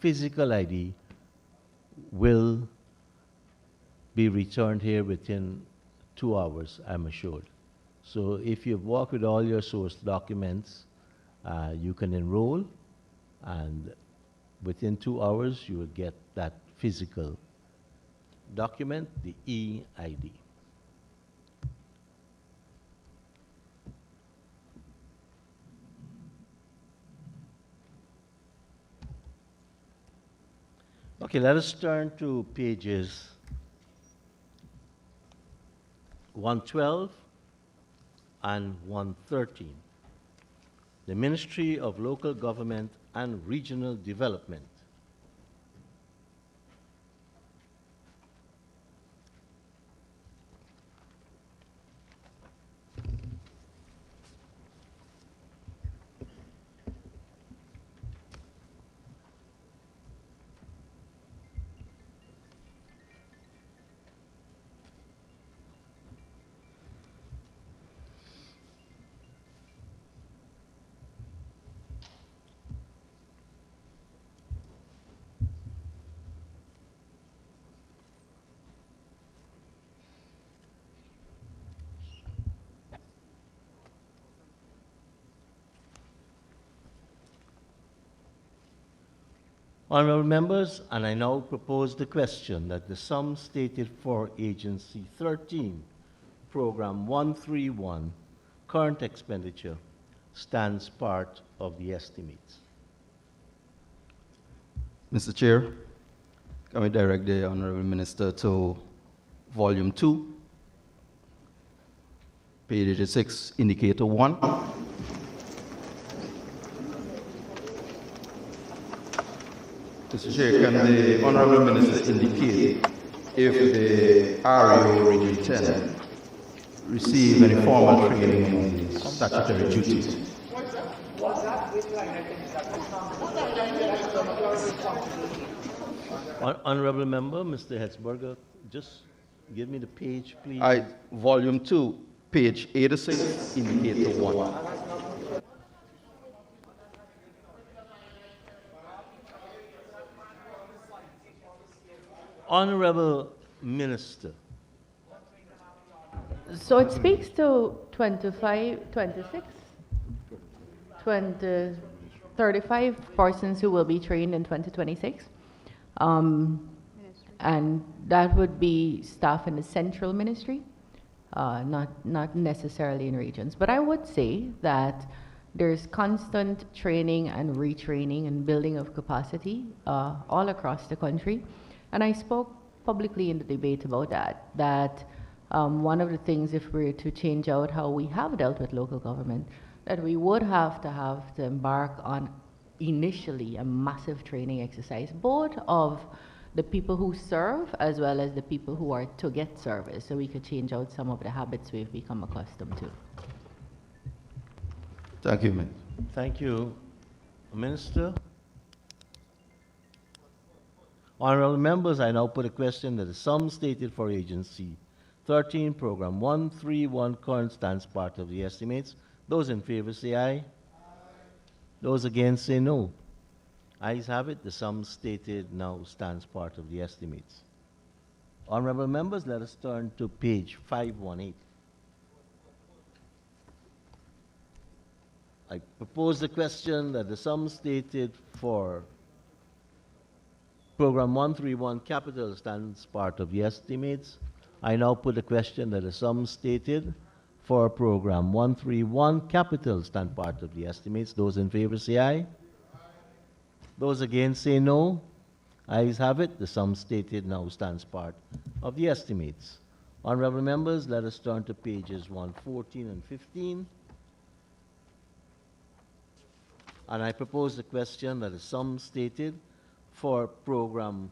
physical ID will be returned here within 2 hours, I'm assured. So if you've walked with all your source documents, you can enroll, and within 2 hours, you will get that physical document, the e-ID. Okay, let us turn to pages 112 and 113. The Ministry of Local Government and Regional Development. Honorable members, and I now propose the question that the sum stated for Agency 13, Program 131, current expenditure, stands part of the estimates. Mr. Chair, can we direct the Honorable Minister to Volume 2, page 86, Indicator 1. Mr. Chair, can the Honorable Minister indicate if the REO Region 10 receive any formal training on the statutory duties? Honorable Member, Mr. Hetzberger, just give me the page, please. Volume 2, page 86, Indicator 1. Honorable Minister. So it speaks to 25, 26, 20, 35 persons who will be trained in 2026. And that would be staff in the central ministry, not necessarily in regions. But I would say that there's constant training and retraining and building of capacity all across the country. And I spoke publicly in the debate about that one of the things, if we were to change out how we have dealt with local government, that we would have to embark on initially a massive training exercise, both of the people who serve as well as the people who are to get service, so we could change out some of the habits we've become accustomed to. Thank you, ma'am. Thank you, Minister. Honorable members, I now put a question that the sum stated for Agency 13, Program 131, current stands part of the estimates. Those in favor say aye. Those against say no. Ayes have it. The sum stated now stands part of the estimates. Honorable members, let us turn to page 518. I propose the question that the sum stated for Program 131 capital stands part of the estimates. I now put the question that the sum stated for Program 131 capital stand part of the estimates. Those in favor say aye. Those against say no. Ayes have it. The sum stated now stands part of the estimates. Honorable members, let us turn to pages 114 and 15. And I propose the question that the sum stated for Program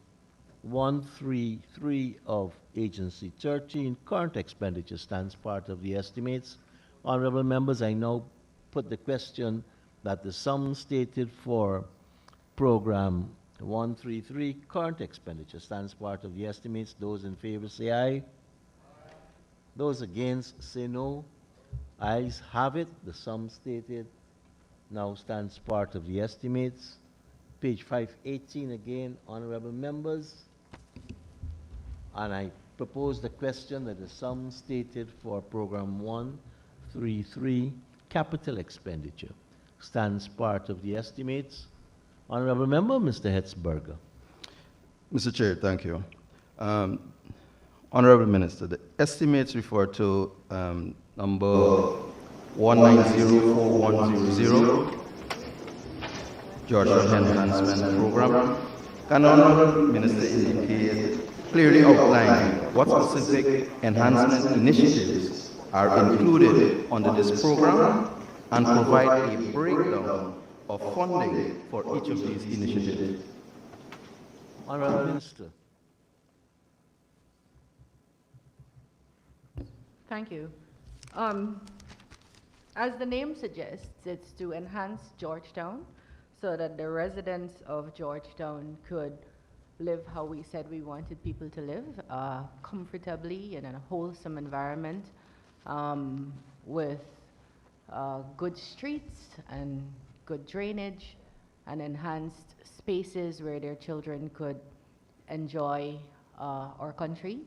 133 of Agency 13, current expenditure stands part of the estimates. Honorable members, I now put the question that the sum stated for Program 133, current expenditure stands part of the estimates. Those in favor say aye. Those against say no. Ayes have it. The sum stated now stands part of the estimates. page 518 again, honorable members. And I propose the question that the sum stated for program 133, capital expenditure, stands part of the estimates. Honorable member, Mr. Hetzberger. Mr. Chair, thank you. Honorable Minister, the estimates refer to number 1904100, Georgetown Enhancement Program. Can Honorable Minister indicate, clearly outline what specific enhancement initiatives are included under this program and provide a breakdown of funding for each of these initiatives? Honorable Minister. Thank you. As the name suggests, it's to enhance Georgetown so that the residents of Georgetown could live how we said we wanted people to live, comfortably and in a wholesome environment, with good streets and good drainage and enhanced spaces where their children could enjoy our country,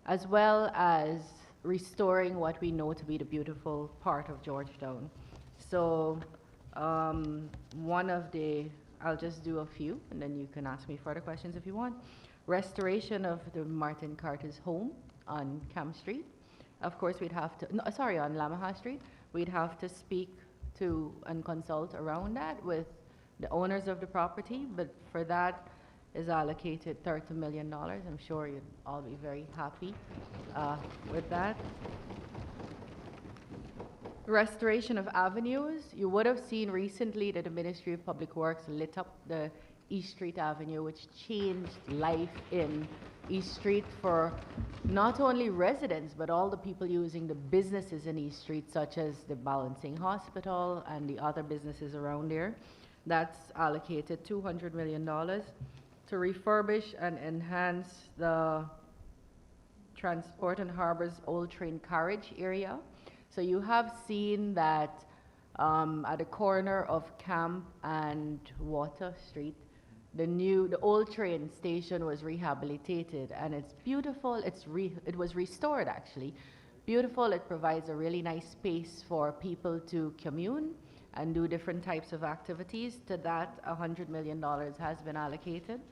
as well as restoring what we know to be the beautiful part of Georgetown. So one of the, I'll just do a few and then you can ask me further questions if you want. Restoration of the Martin Carter's home on Camp Street. Of course we'd have to, no, sorry, on Lamaha Street. We'd have to speak to and consult around that with the owners of the property, but for that is allocated $30 million. I'm sure you'd all be very happy with that. Restoration of avenues. You would have seen recently that the Ministry of Public Works lit up the East Street Avenue, which changed life in East Street for not only residents, but all the people using the businesses in East Street, such as the Balancing Hospital and the other businesses around there. That's allocated $200 million to refurbish and enhance the Transport and Harbor's Old Train Carriage area. So you have seen that at the corner of Camp and Water Street, the old train station was rehabilitated and it's beautiful. It was restored actually. Beautiful. It provides a really nice space for people to commune and do different types of activities. To that, $100 million has been allocated.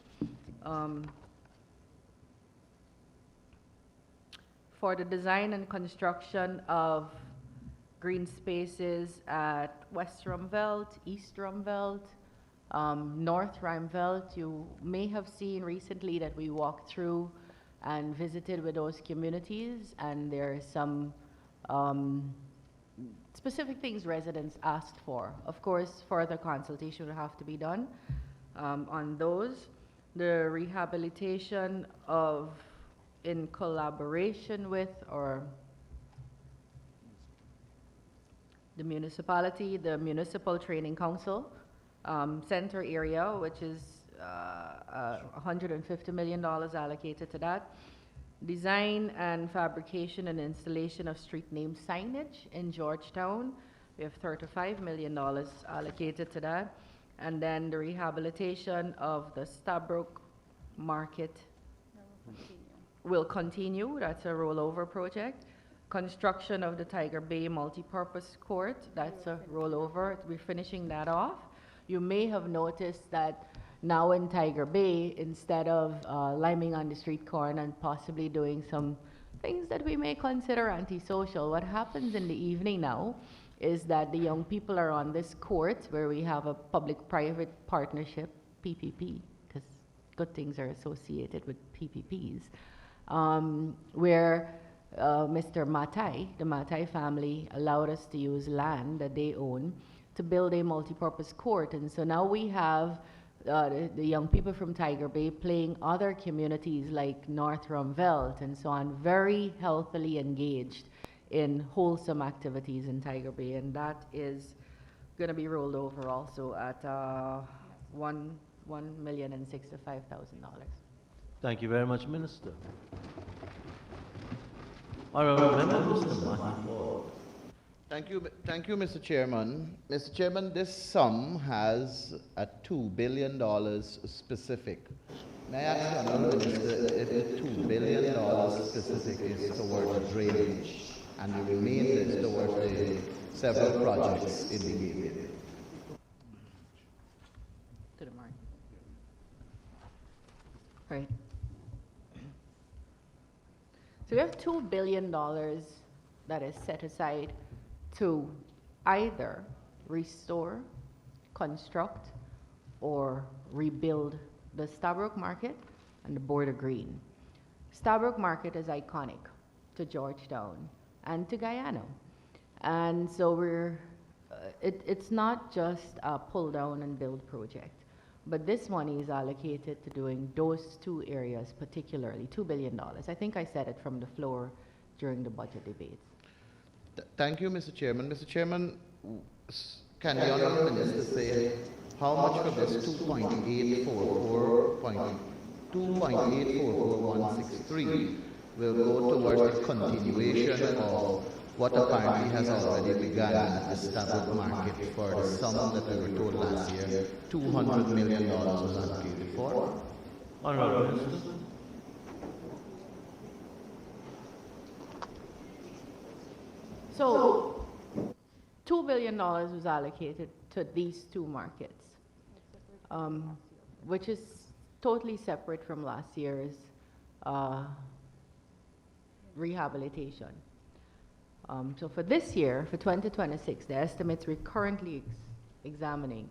For the design and construction of green spaces at West Rumveld, East Rumveld, North Rumveld. You may have seen recently that we walked through and visited with those communities, and there are some specific things residents asked for. Of course, further consultation will have to be done on those. The rehabilitation of, in collaboration with, or the municipality, the Municipal Training Council center area, which is $150 million allocated to that. Design and fabrication and installation of street name signage in Georgetown. We have $35 million allocated to that. And then the rehabilitation of the Stabroek Market will continue. That's a rollover project. Construction of the Tiger Bay multipurpose court. That's a rollover. We're finishing that off. You may have noticed that now in Tiger Bay, instead of liming on the street corner and possibly doing some things that we may consider antisocial, what happens in the evening now is that the young people are on this court where we have a public-private partnership, PPP, because good things are associated with PPPs, where Mr. Matai, the Matai family, allowed us to use land that they own to build a multipurpose court. And so now we have the young people from Tiger Bay playing other communities like North Rumveld and so on, very healthily engaged in wholesome activities in Tiger Bay. And that is going to be rolled over also at $1,065,000. Thank you very much, Minister. Honorable Member, Mr. Mahi Paul. Thank you, Mr. Chairman. Mr. Chairman, this sum has a $2 billion specific. May I ask the Honourable Minister if the $2 billion specific is towards drainage and the remainder is towards the several projects indicated? To the mark. Right. So we have $2 billion that is set aside to either restore, construct, or rebuild the Stabroek Market and the Border Green. Stabroek Market is iconic to Georgetown and to Guyana. And so it's not just a pull down and build project, but this money is allocated to doing those two areas particularly, $2 billion. I think I said it from the floor during the budget debates. Thank you, Mr. Chairman. Mr. Chairman, can the Honourable Minister say how much of this 2.844163 will go towards the continuation of what apparently has already begun at the Stabroek Market for the sum that we were told last year, $200 million was allocated for? Honourable Minister. So, $2 billion was allocated to these two markets, which is totally separate from last year's rehabilitation. So for this year, for 2026, the estimates we're currently examining,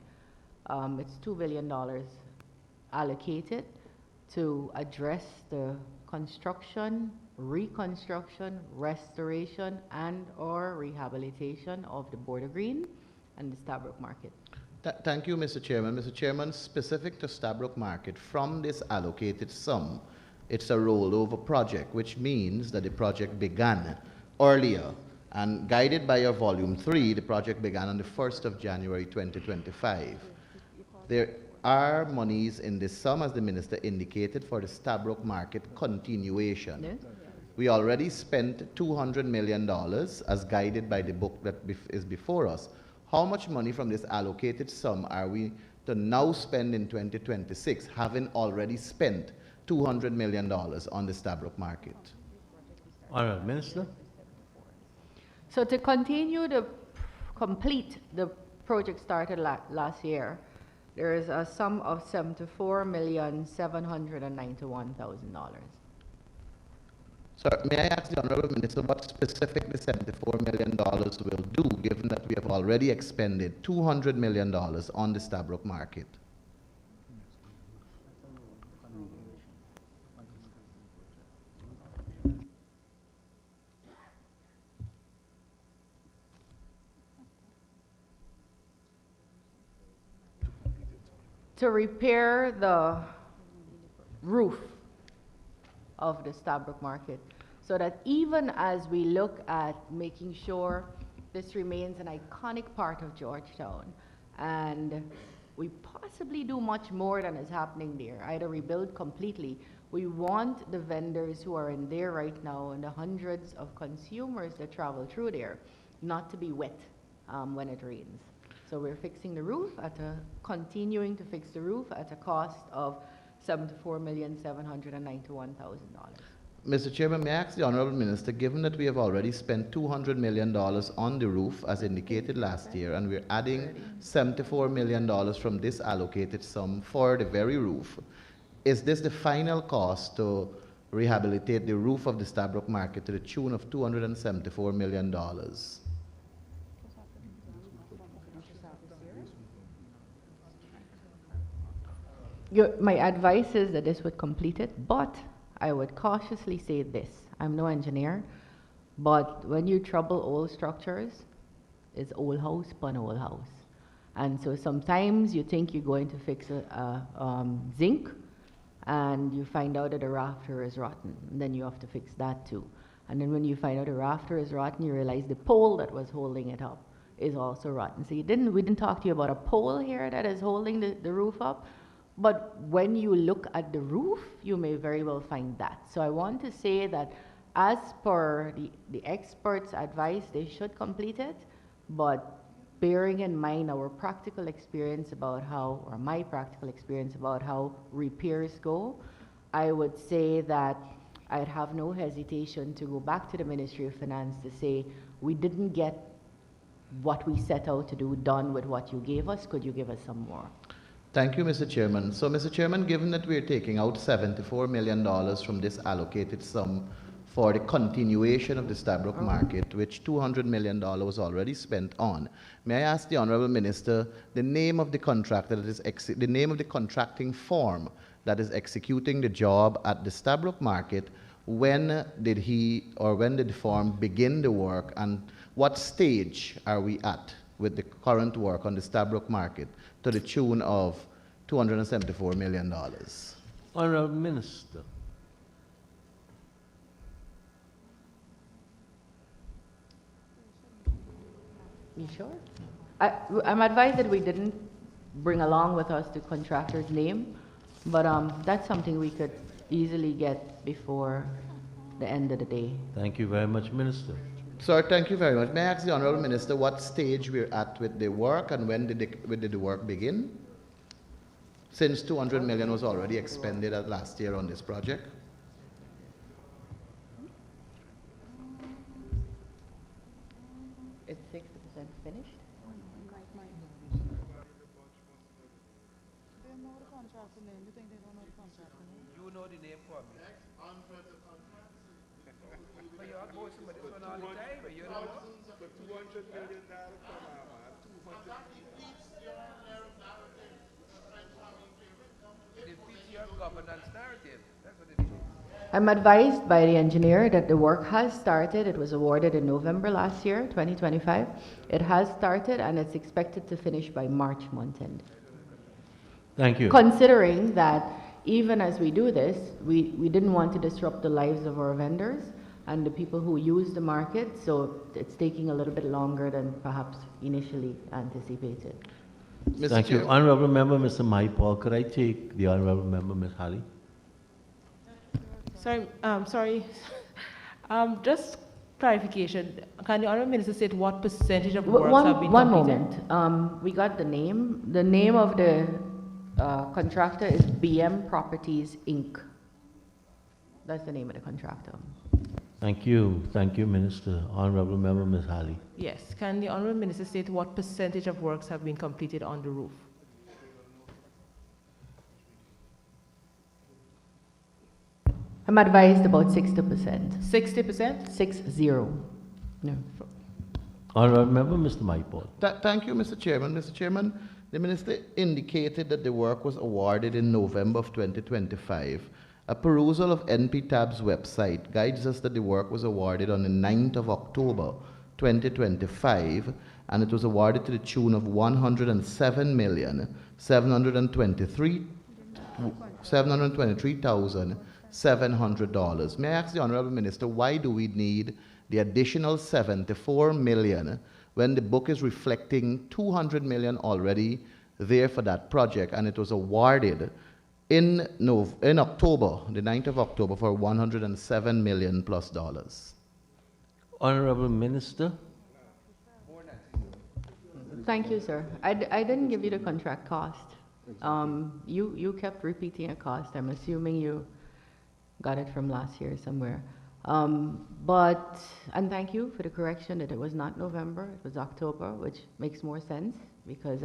it's $2 billion allocated to address the construction, reconstruction, restoration, and or rehabilitation of the Border Green and the Stabroek Market. Thank you, Mr. Chairman. Mr. Chairman, specific to Stabroek Market, from this allocated sum, it's a rollover project, which means that the project began earlier. And guided by your volume 3, the project began on the 1st of January 2025. There are monies in this sum, as the minister indicated, for the Stabroek Market continuation. Yes. We already spent $200 million as guided by the book that is before us. How much money from this allocated sum are we to now spend in 2026, having already spent $200 million on the Stabroek Market? Honourable Minister. So to continue to complete the project started last year, there is a sum of $74,791,000. Sir, may I ask the Honourable Minister what specific the $74 million will do, given that we have already expended $200 million on the Stabroek Market? To repair the roof of the Stabroek Market, so that even as we look at making sure this remains an iconic part of Georgetown, and we possibly do much more than is happening there, either rebuild completely. We want the vendors who are in there right now and the hundreds of consumers that travel through there not to be wet when it rains. So we're fixing the roof continuing to fix the roof at a cost of $74,791,000. Mr. Chairman, may I ask the Honourable Minister, given that we have already spent $200 million on the roof, as indicated last year, and we're adding $74 million from this allocated sum for the very roof, is this the final cost to rehabilitate the roof of the Stabroek Market to the tune of $274 million? My advice is that this would complete it, but I would cautiously say this. I'm no engineer, but when you trouble old structures, it's old house upon old house. And so sometimes you think you're going to fix a zinc, and you find out that the rafter is rotten, and then you have to fix that too. And then when you find out the rafter is rotten, you realize the pole that was holding it up is also rotten. So we didn't talk to you about a pole here that is holding the roof up, but when you look at the roof, you may very well find that. So I want to say that as per the experts' advice, they should complete it, but bearing in mind our practical experience about how, or my practical experience about how repairs go, I would say that I'd have no hesitation to go back to the Ministry of Finance to say, we didn't get what we set out to do done with what you gave us. Could you give us some more? Thank you, Mr. Chairman. So, Mr. Chairman, given that we're taking out $74 million from this allocated sum for the continuation of the Stabroek Market, which $200 million was already spent on, may I ask the Honourable Minister the name of the contractor that is the name of the contracting firm that is executing the job at the Stabroek Market? When did he or when did the firm begin the work, and what stage are we at with the current work on the Stabroek Market to the tune of $274 million? Honourable Minister. You sure? I'm advised that we didn't bring along with us the contractor's name, but that's something we could easily get before the end of the day. Thank you very much, Minister. Sir, thank you very much. May I ask the Honourable Minister what stage we're at with the work, and when did the work begin? Since $200 million was already expended last year on this project. It's 60% finished? You know the name for me. But you are going to this one all the time, but you don't know. The $200 million from Ahmad, 200 It defeats your governance narrative. That's what it is. I'm advised by the engineer that the work has started. It was awarded in November last year, 2025. It has started and it's expected to finish by March month end. Thank you. Considering that even as we do this, we didn't want to disrupt the lives of our vendors and the people who use the market, so it's taking a little bit longer than perhaps initially anticipated. Mr. Thank Chair. you. Honourable Member, Mr. Maipal, could I take the Honourable Member, Ms. Halley? Sorry. Just clarification. Can the Honourable Minister state what percentage of works have been One completed? moment. We got the name. The name of the contractor is BM Properties, Inc. That's the name of the contractor. Thank you. Thank you, Minister. Honourable Member, Ms. Halley. Yes. Can the Honourable Minister state what percentage of works have been completed on the roof? I'm advised about 60%. 60%? 60. No. Honourable Member, Mr. Maipal. Thank you, Mr. Chairman. Mr. Chairman, the Minister indicated that the work was awarded in November of 2025. A perusal of NPTAB's website guides us that the work was awarded on the 9th of October 2025, and it was awarded to the tune of $107,723,700. May I ask the Honourable Minister, why do we need the additional $74 million when the book is reflecting $200 million already there for that project, and it was awarded in October, the 9th of October, for $107 million plus dollars? Honourable Minister. Thank you, sir. I didn't give you the contract cost. You kept repeating a cost. I'm assuming you got it from last year somewhere. And thank you for the correction that it was not November, it was October, which makes more sense because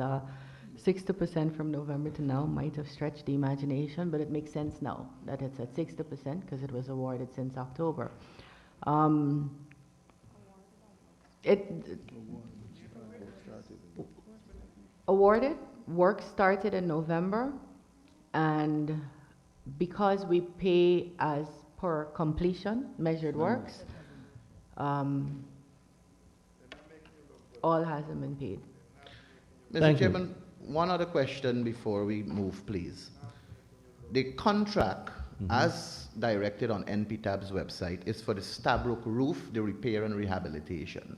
60% from November to now might have stretched the imagination, but it makes sense now that it's at 60% because it was awarded since October. Awarded, work started in November, and because we pay as per completion, measured works, all hasn't been paid. Mr. Thank you. Chairman, one other question before we move, please. The contract, as directed on NPTAB's website, is for the Stabroek roof, the repair and rehabilitation.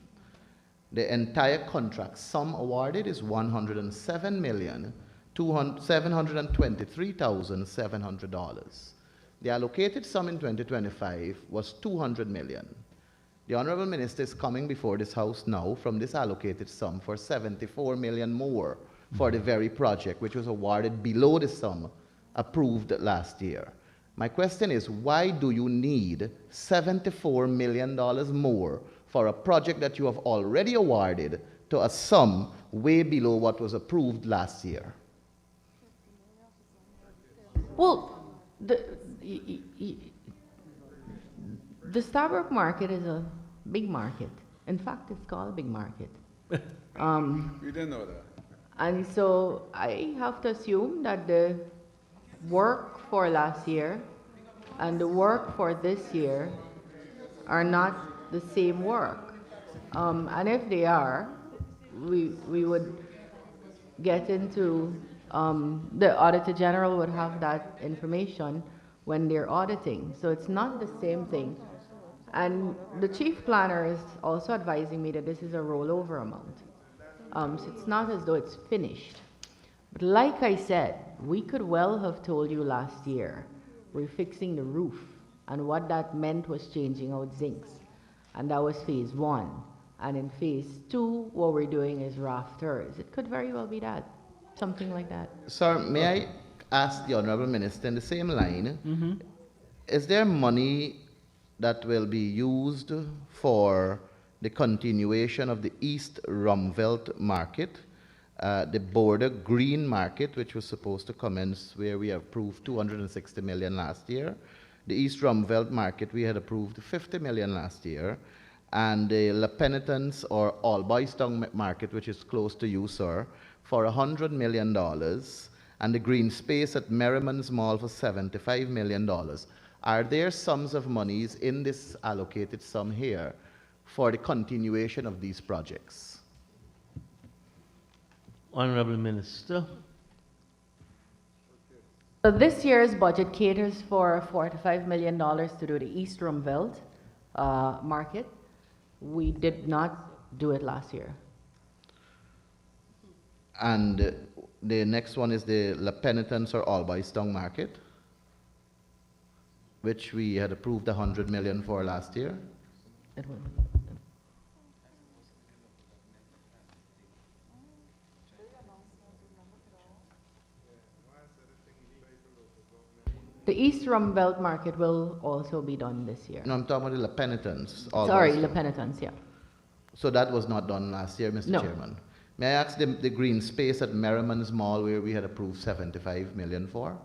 The entire contract sum awarded is $107,723,700. The allocated sum in 2025 was 200 million. The Honorable Minister is coming before this House now from this allocated sum for 74 million more for the very project, which was awarded below the sum approved last year. My question is, why do you need $74 million more for a project that you have already awarded to a sum way below what was approved last year? Well, the Stabroek Market is a big market. In fact, it's called a big market. We didn't know that. And so I have to assume that the work for last year and the work for this year are not the same work. And if they are, we would get into, the Auditor General would have that information when they're auditing. So it's not the same thing. And the Chief Planner is also advising me that this is a rollover amount. So it's not as though it's finished. But like I said, we could well have told you last year, we're fixing the roof. And what that meant was changing out zincs. And that was phase 1. And in phase 2, what we're doing is rafters. It could very well be that, something like that. Sir, may I ask the Honorable Minister in the same line, is there money that will be used for the continuation of the East Rumvelt Market, the Border Green Market, which was supposed to commence where we approved 260 million last year. The East Rumvelt Market, we had approved 50 million last year. And the La Penitence or Alboystown Market, which is close to you, sir, for $100 million. And the green space at Merriman's Mall for $75 million. Are there sums of monies in this allocated sum here for the continuation of these projects? Honorable Minister. So this year's budget caters for $45 million to do the East Rumvelt Market. We did not do it last year. And the next one is the La Penitence or Alboystown Market, which we had approved 100 million for last year. It will. The East Rumvelt Market will also be done this year. No, I'm talking about the La Penitence. Sorry, La Alboystown. Penitence, yeah. So that was not done last year, Mr. No. Chairman. May I ask the green space at Merriman's Mall where we had approved 75 million for?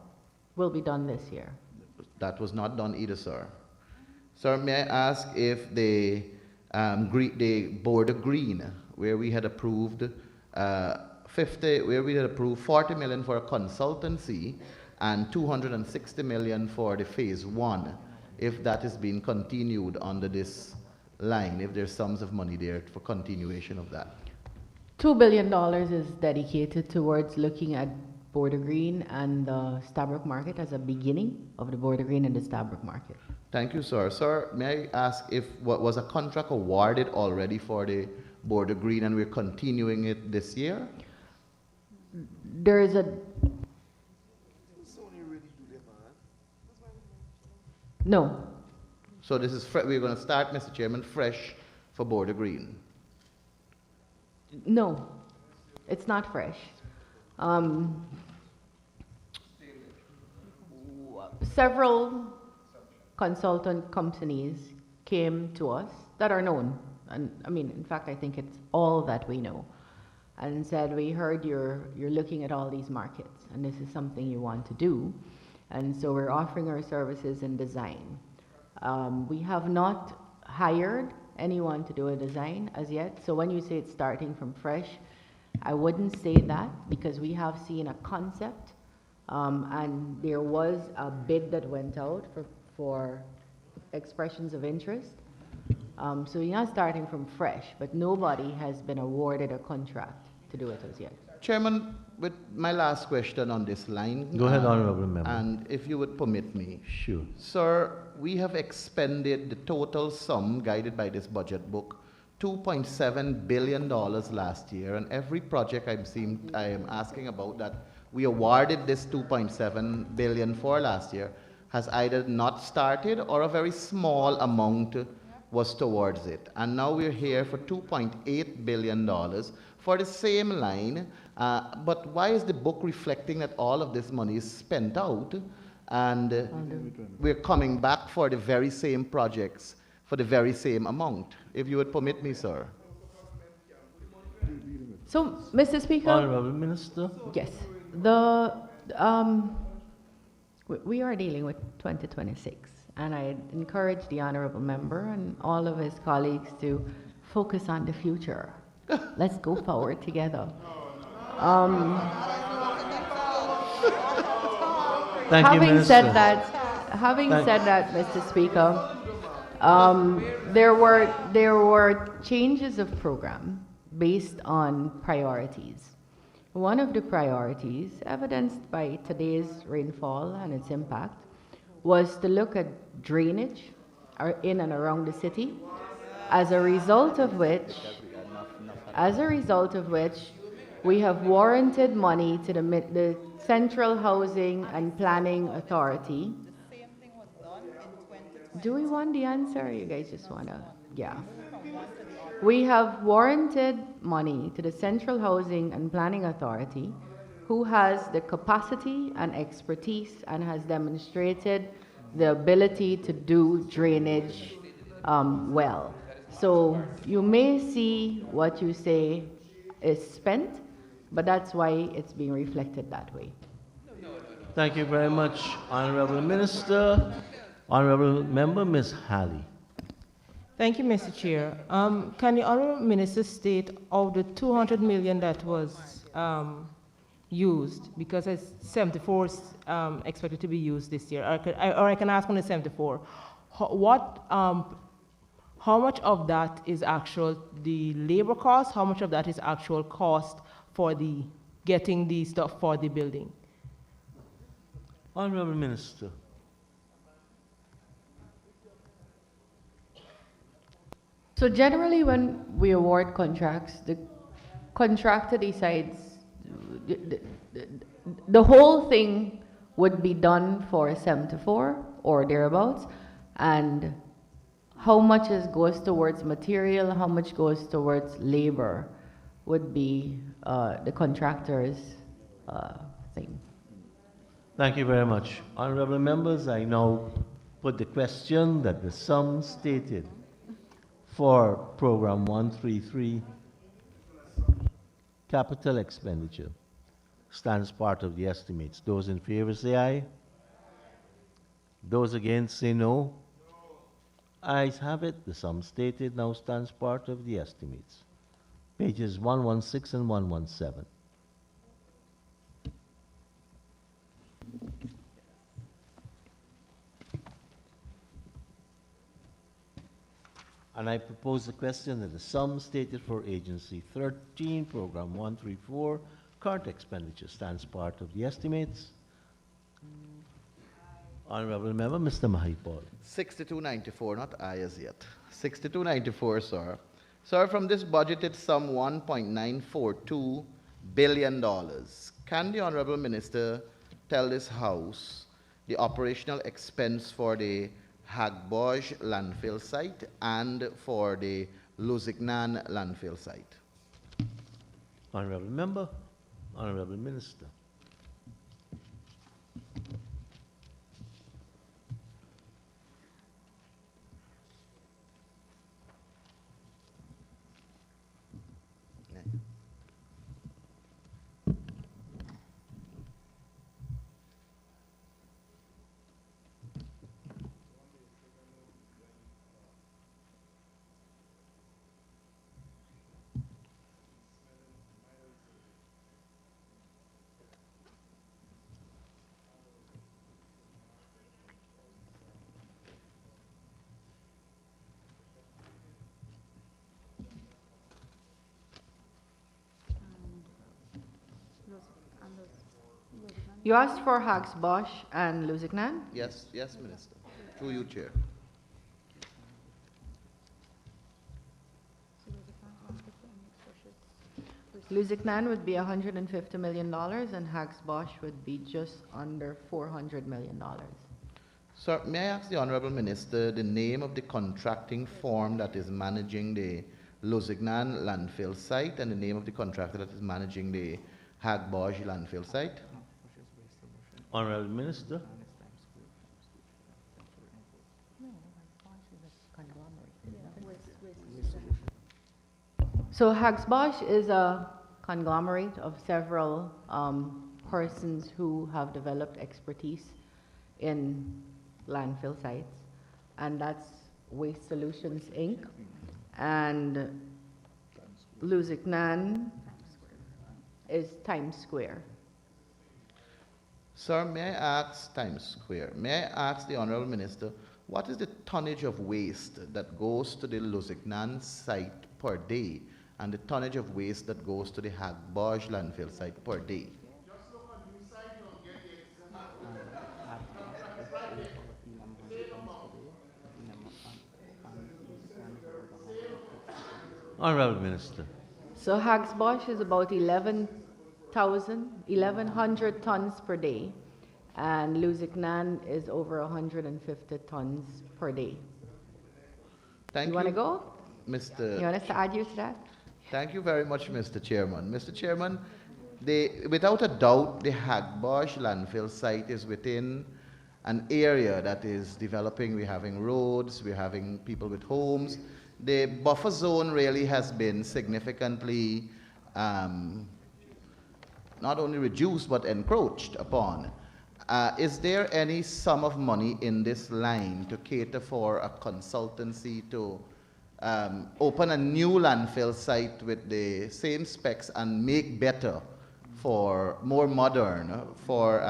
Will be done this year. That was not done either, sir. Sir, may I ask if the Border Green, where we had approved 40 million for a consultancy and 260 million for the phase 1, if that is being continued under this line, if there's sums of money there for continuation of that. $2 billion is dedicated towards looking at Border Green and the Stabroek Market as a beginning of the Border Green and the Stabroek Market. Thank you, sir. Sir, may I ask if what was a contract awarded already for the Border Green and we're continuing it this year? There is a no. So this is we're going to start, Mr. Chairman, fresh for Border Green. No, it's not fresh. Several consultant companies came to us that are known, and I mean, in fact, I think it's all that we know, and said, we heard you're looking at all these markets, and this is something you want to do, and so we're offering our services in design. We have not hired anyone to do a design as yet, so when you say it's starting from fresh, I wouldn't say that, because we have seen a concept, and there was a bid that went out for expressions of interest. So you're not starting from fresh, but nobody has been awarded a contract to do it as yet. Chairman, with my last question on this line. Go ahead, Honorable Member. And if you would permit me. Sure. Sir, we have expended the total sum guided by this budget book, $2.7 billion last year, and every project I am asking about that we awarded this $2.7 billion for last year, has either not started or a very small amount was towards it. And now we're here for $2.8 billion for the same line. But why is the book reflecting that all of this money is spent out and we're coming back for the very same projects for the very same amount? If you would permit me, sir. So, Mr. Speaker. Honorable Minister. Yes. We are dealing with 2026, and I encourage the honorable member and all of his colleagues to focus on the future. Let's go forward together. Thank you, Minister. Having said that, Mr. Speaker, there were changes of program based on priorities. One of the priorities, evidenced by today's rainfall and its impact, was to look at drainage in and around the city, as a result of which we have warranted money to the Central Housing and Planning Authority. Do we want the answer? You guys just want to, yeah. We have warranted money to the Central Housing and Planning Authority, who has the capacity and expertise and has demonstrated the ability to do drainage well. So you may see what you say is spent, but that's why it's being reflected that way. Thank you very much, Honorable Minister. Honorable Member, Ms. Halley. Thank you, Mr. Chair. Can the Honourable Minister state of the 200 million that was used, because it's 74 is expected to be used this year, or I can ask on the 74, how much of that is actual the labor cost? How much of that is actual cost for the getting the stuff for the building? Honorable Minister. So generally, when we award contracts, the contractor decides the whole thing would be done for 74 or thereabouts, and how much goes towards material, how much goes towards labor would be the contractor's thing. Thank you very much. Honorable members, I now put the question that the sum stated for Program 133, capital expenditure, stands part of the estimates. Those in favor say aye. Those against say no. Ayes have it. The sum stated now stands part of the estimates. Pages 116 and 117. And I propose the question that the sum stated for Agency 13, Program 134, current expenditure stands part of the estimates. Honorable Member, Mr. Mahipal. 6294, not I as yet. 6294, sir. Sir, from this budgeted sum $1.942 billion, can the Honorable Minister tell this House the operational expense for the Hagbosch landfill site and for the Lusignan landfill site? Honorable Member, Honorable Minister. You asked for Hagbosch and Lusignan? Yes, yes, Minister. Through you, Chair. Lusignan would be $150 million and Hagbosch would be just under $400 million. Sir, may I ask the Honorable Minister the name of the contracting firm that is managing the Lusignan landfill site and the name of the contractor that is managing the Hagbosh landfill site? Honorable Minister. So Hagsbosh is a conglomerate of several persons who have developed expertise in landfill sites, and that's Waste Solutions Inc. and Lusignan is Times Square. Sir, may I ask Times Square, may I ask the Honorable Minister, what is the tonnage of waste that goes to the Lusignan site per day and the tonnage of waste that goes to the Hagbosh landfill site per day? Honorable Minister. So Hagsbosh is about 1,100 tons per day, and Lusignan is over 150 tons per day. Thank You want to go? Mr. You want us to add you to that? Thank you very much, Mr. Chairman. Mr. Chairman, without a doubt, the Hagbosh landfill site is within an area that is developing. We're having roads, we're having people with homes. The buffer zone really has been significantly not only reduced but encroached upon. Is there any sum of money in this line to cater for a consultancy to open a new landfill site with the same specs and make better for more modern for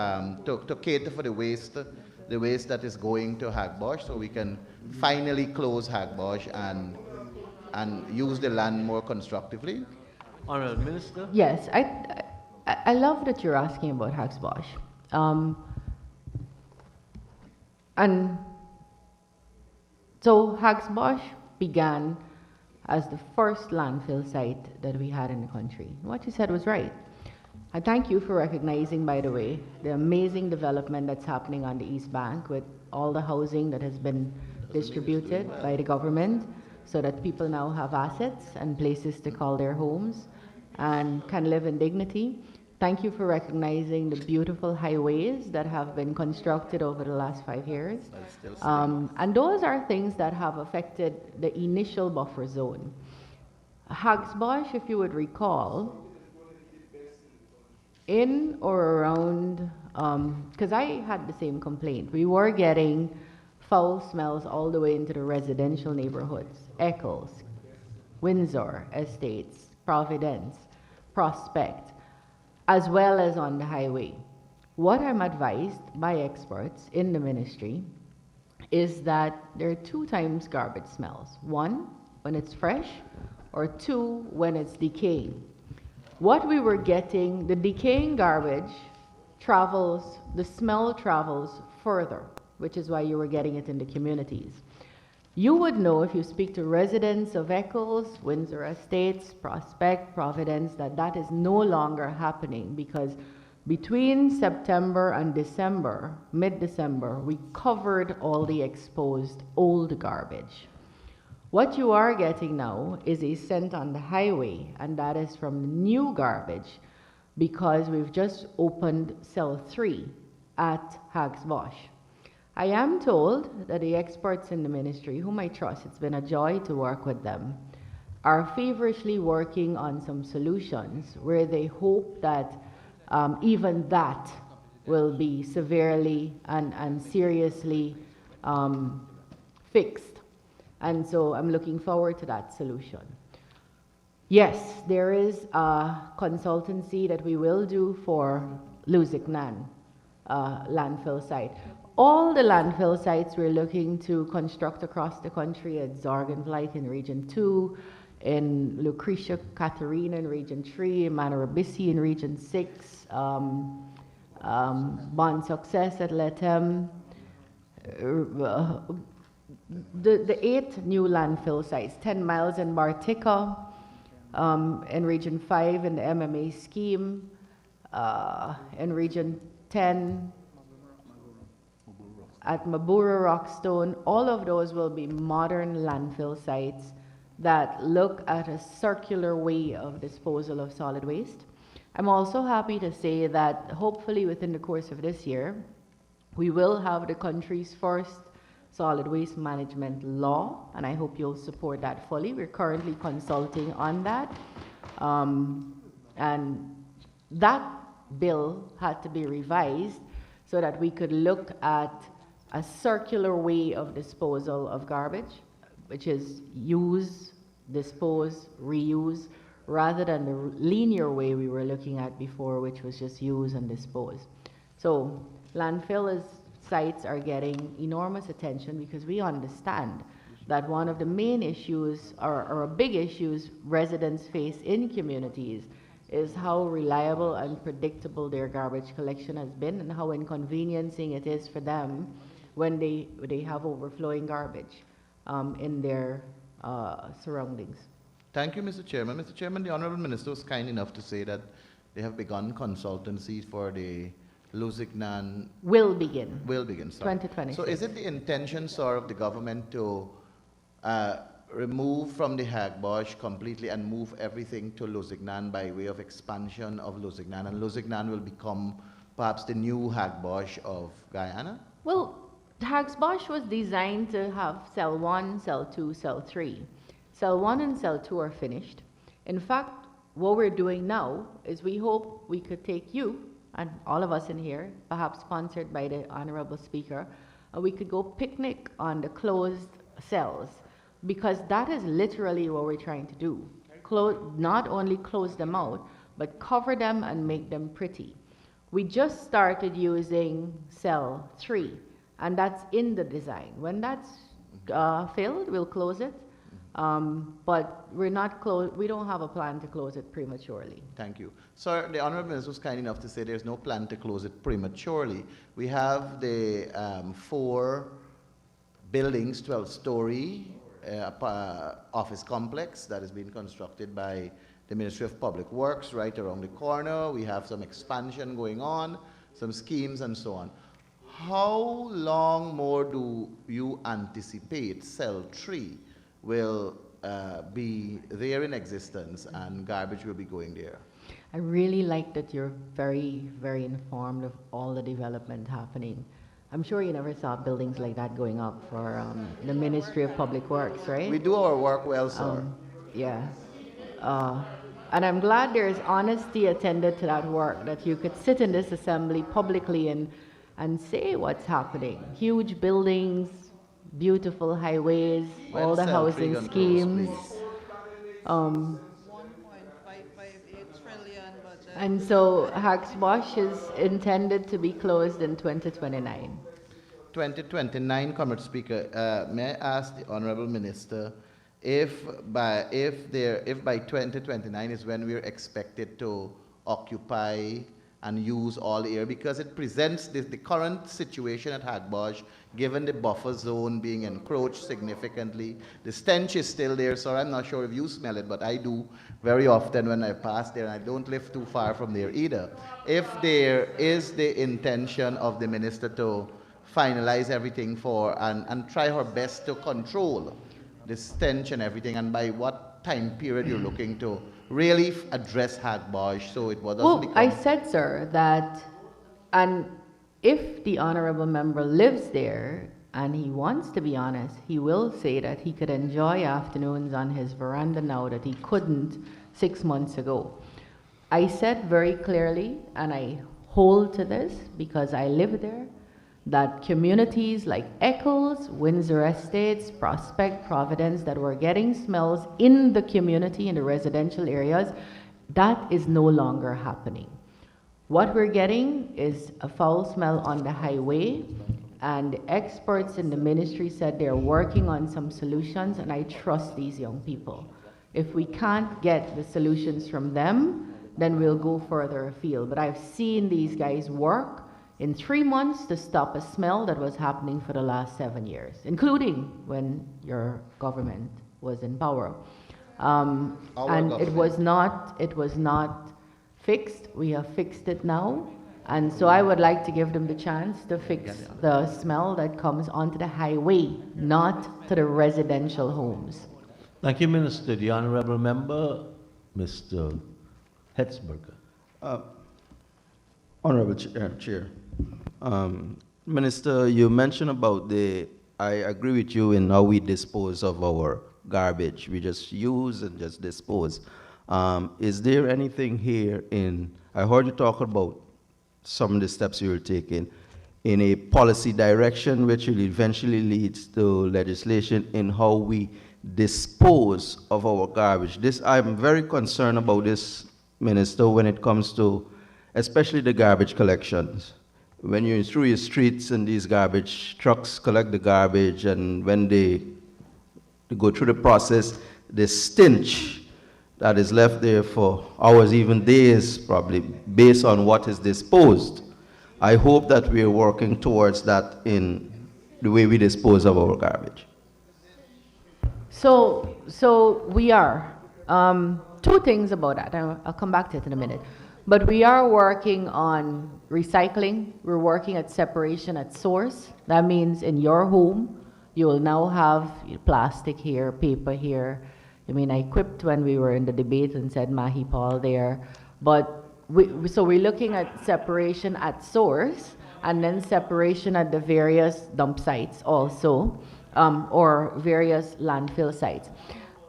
to cater for the waste that is going to Hagbosh, so we can finally close Hagbosh and use the land more constructively? Honorable Minister. Yes, I love that you're asking about Hagsbosh. And so Hagsbosh began as the first landfill site that we had in the country. What you said was right. I thank you for recognizing, by the way, the amazing development that's happening on the East Bank with all the housing that has been distributed by the government so that people now have assets and places to call their homes and can live in dignity. Thank you for recognizing the beautiful highways that have been constructed over the last 5 years. And those are things that have affected the initial buffer zone. Hagsbosh, if you would recall, in or around, because I had the same complaint, we were getting foul smells all the way into the residential neighborhoods, Eccles, Windsor Estates, Providence, Prospect, as well as on the highway. What I'm advised by experts in the ministry is that there are 2 times garbage smells. 1, when it's fresh, or 2, when it's decaying. What we were getting, the decaying garbage travels, the smell travels further, which is why you were getting it in the communities. You would know if you speak to residents of Eccles, Windsor Estates, Prospect, Providence, that that is no longer happening, because between September and December, mid-December, we covered all the exposed old garbage. What you are getting now is a scent on the highway, and that is from new garbage, because we've just opened cell 3 at Hagsbosh. I am told that the experts in the ministry, whom I trust, it's been a joy to work with them, are feverishly working on some solutions where they hope that even that will be severely and seriously fixed. And so I'm looking forward to that solution. Yes, there is a consultancy that we will do for Lusignan landfill site. All the landfill sites we're looking to construct across the country at Zorgenvliet in Region 2, in Lucretia Caterina in Region 3, in Manarabisi in Region 6, Bon Success at Letem, the 8 new landfill sites, 10 miles in Martica, in Region 5 in the MMA scheme, in Region 10, at Mabura Rockstone, all of those will be modern landfill sites that look at a circular way of disposal of solid waste. I'm also happy to say that hopefully within the course of this year, we will have the country's first solid waste management law, and I hope you'll support that fully. We're currently consulting on that. And that bill had to be revised so that we could look at a circular way of disposal of garbage, which is use, dispose, reuse, rather than the linear way we were looking at before, which was just use and dispose. So landfill sites are getting enormous attention because we understand that one of the main issues or big issues residents face in communities is how reliable and predictable their garbage collection has been and how inconveniencing it is for them when they have overflowing garbage in their surroundings. Thank you, Mr. Chairman. Mr. Chairman, the Honorable Minister was kind enough to say that they have begun consultancy for the Lusignan. Will begin. Will begin, sorry. 2026. So is it the intention, sir, of the government to remove from the Hagbosh completely and move everything to Lusignan by way of expansion of Lusignan, and Lusignan will become perhaps the new Hagbosh of Guyana? Well, Hagbosh was designed to have cell 1, cell 2, cell 3. Cell 1 and cell 2 are finished. In fact, what we're doing now is we hope we could take you and all of us in here, perhaps sponsored by the Honorable Speaker, we could go picnic on the closed cells, because that is literally what we're trying to do. Not only close them out, but cover them and make them pretty. We just started using cell 3, and that's in the design. When that's filled, we'll close it. But we don't have a plan to close it prematurely. Thank you. Sir, the Honourable Minister was kind enough to say there's no plan to close it prematurely. We have the 4 buildings, 12-story office complex that is being constructed by the Ministry of Public Works right around the corner. We have some expansion going on, some schemes and so on. How long more do you anticipate cell 3 will be there in existence and garbage will be going there? I really like that you're very, very informed of all the development happening. I'm sure you never saw buildings like that going up for the Ministry of Public Works, right? We do our work well, sir. Yeah. And I'm glad there's honesty attended to that work, that you could sit in this assembly publicly and say what's happening. Huge buildings, beautiful highways, When all the cell 3 housing gonna schemes. close, please? 1.558 trillion budget. And so Hagbosh is intended to be closed in 2029. 2029, Comrade Speaker, may I ask the Honourable Minister if by 2029 is when we're expected to occupy and use all the area, because it presents the current situation at Hagbosh, given the buffer zone being encroached significantly. The stench is still there, so I'm not sure if you smell it, but I do very often when I pass there, and I don't live too far from there either. If there is the intention of the minister to finalize everything and try her best to control the stench and everything, and by what time period you're looking to really address Hagbosh so it doesn't become... I said, sir, that, and if the honorable member lives there and he wants to be honest, he will say that he could enjoy afternoons on his veranda now that he couldn't 6 months ago. I said very clearly, and I hold to this because I live there, that communities like Eccles, Windsor Estates, Prospect, Providence, that were getting smells in the community, in the residential areas, that is no longer happening. What we're getting is a foul smell on the highway, and experts in the ministry said they're working on some solutions, and I trust these young people. If we can't get the solutions from them, then we'll go further afield. But I've seen these guys work in 3 months to stop a smell that was happening for the last 7 years, including when your government was in power. And it was not fixed. We have fixed it now, And so I would like to give them the chance to fix the smell that comes onto the highway, not to the residential homes. Thank you, Minister. The Honorable Member, Mr. Hetzberger. Honorable Chair, Minister, you mentioned about I agree with you in how we dispose of our garbage. We just use and just dispose. Is there anything here I heard you talk about some of the steps you were taking in a policy direction which will eventually lead to legislation in how we dispose of our garbage. I'm very concerned about this, Minister, when it comes to especially the garbage collections. When you're through your streets and these garbage trucks collect the garbage, and when they go through the process, the stench that is left there for hours, even days, probably, based on what is disposed. I hope that we're working towards that in the way we dispose of our garbage. So we are. Two things about that. I'll come back to it in a minute. But we are working on recycling. We're working at separation at source. That means in your home, you will now have plastic here, paper here. I mean, I quipped when we were in the debate and said Mahi Paul there. But so we're looking at separation at source and then separation at the various dump sites also, or various landfill sites.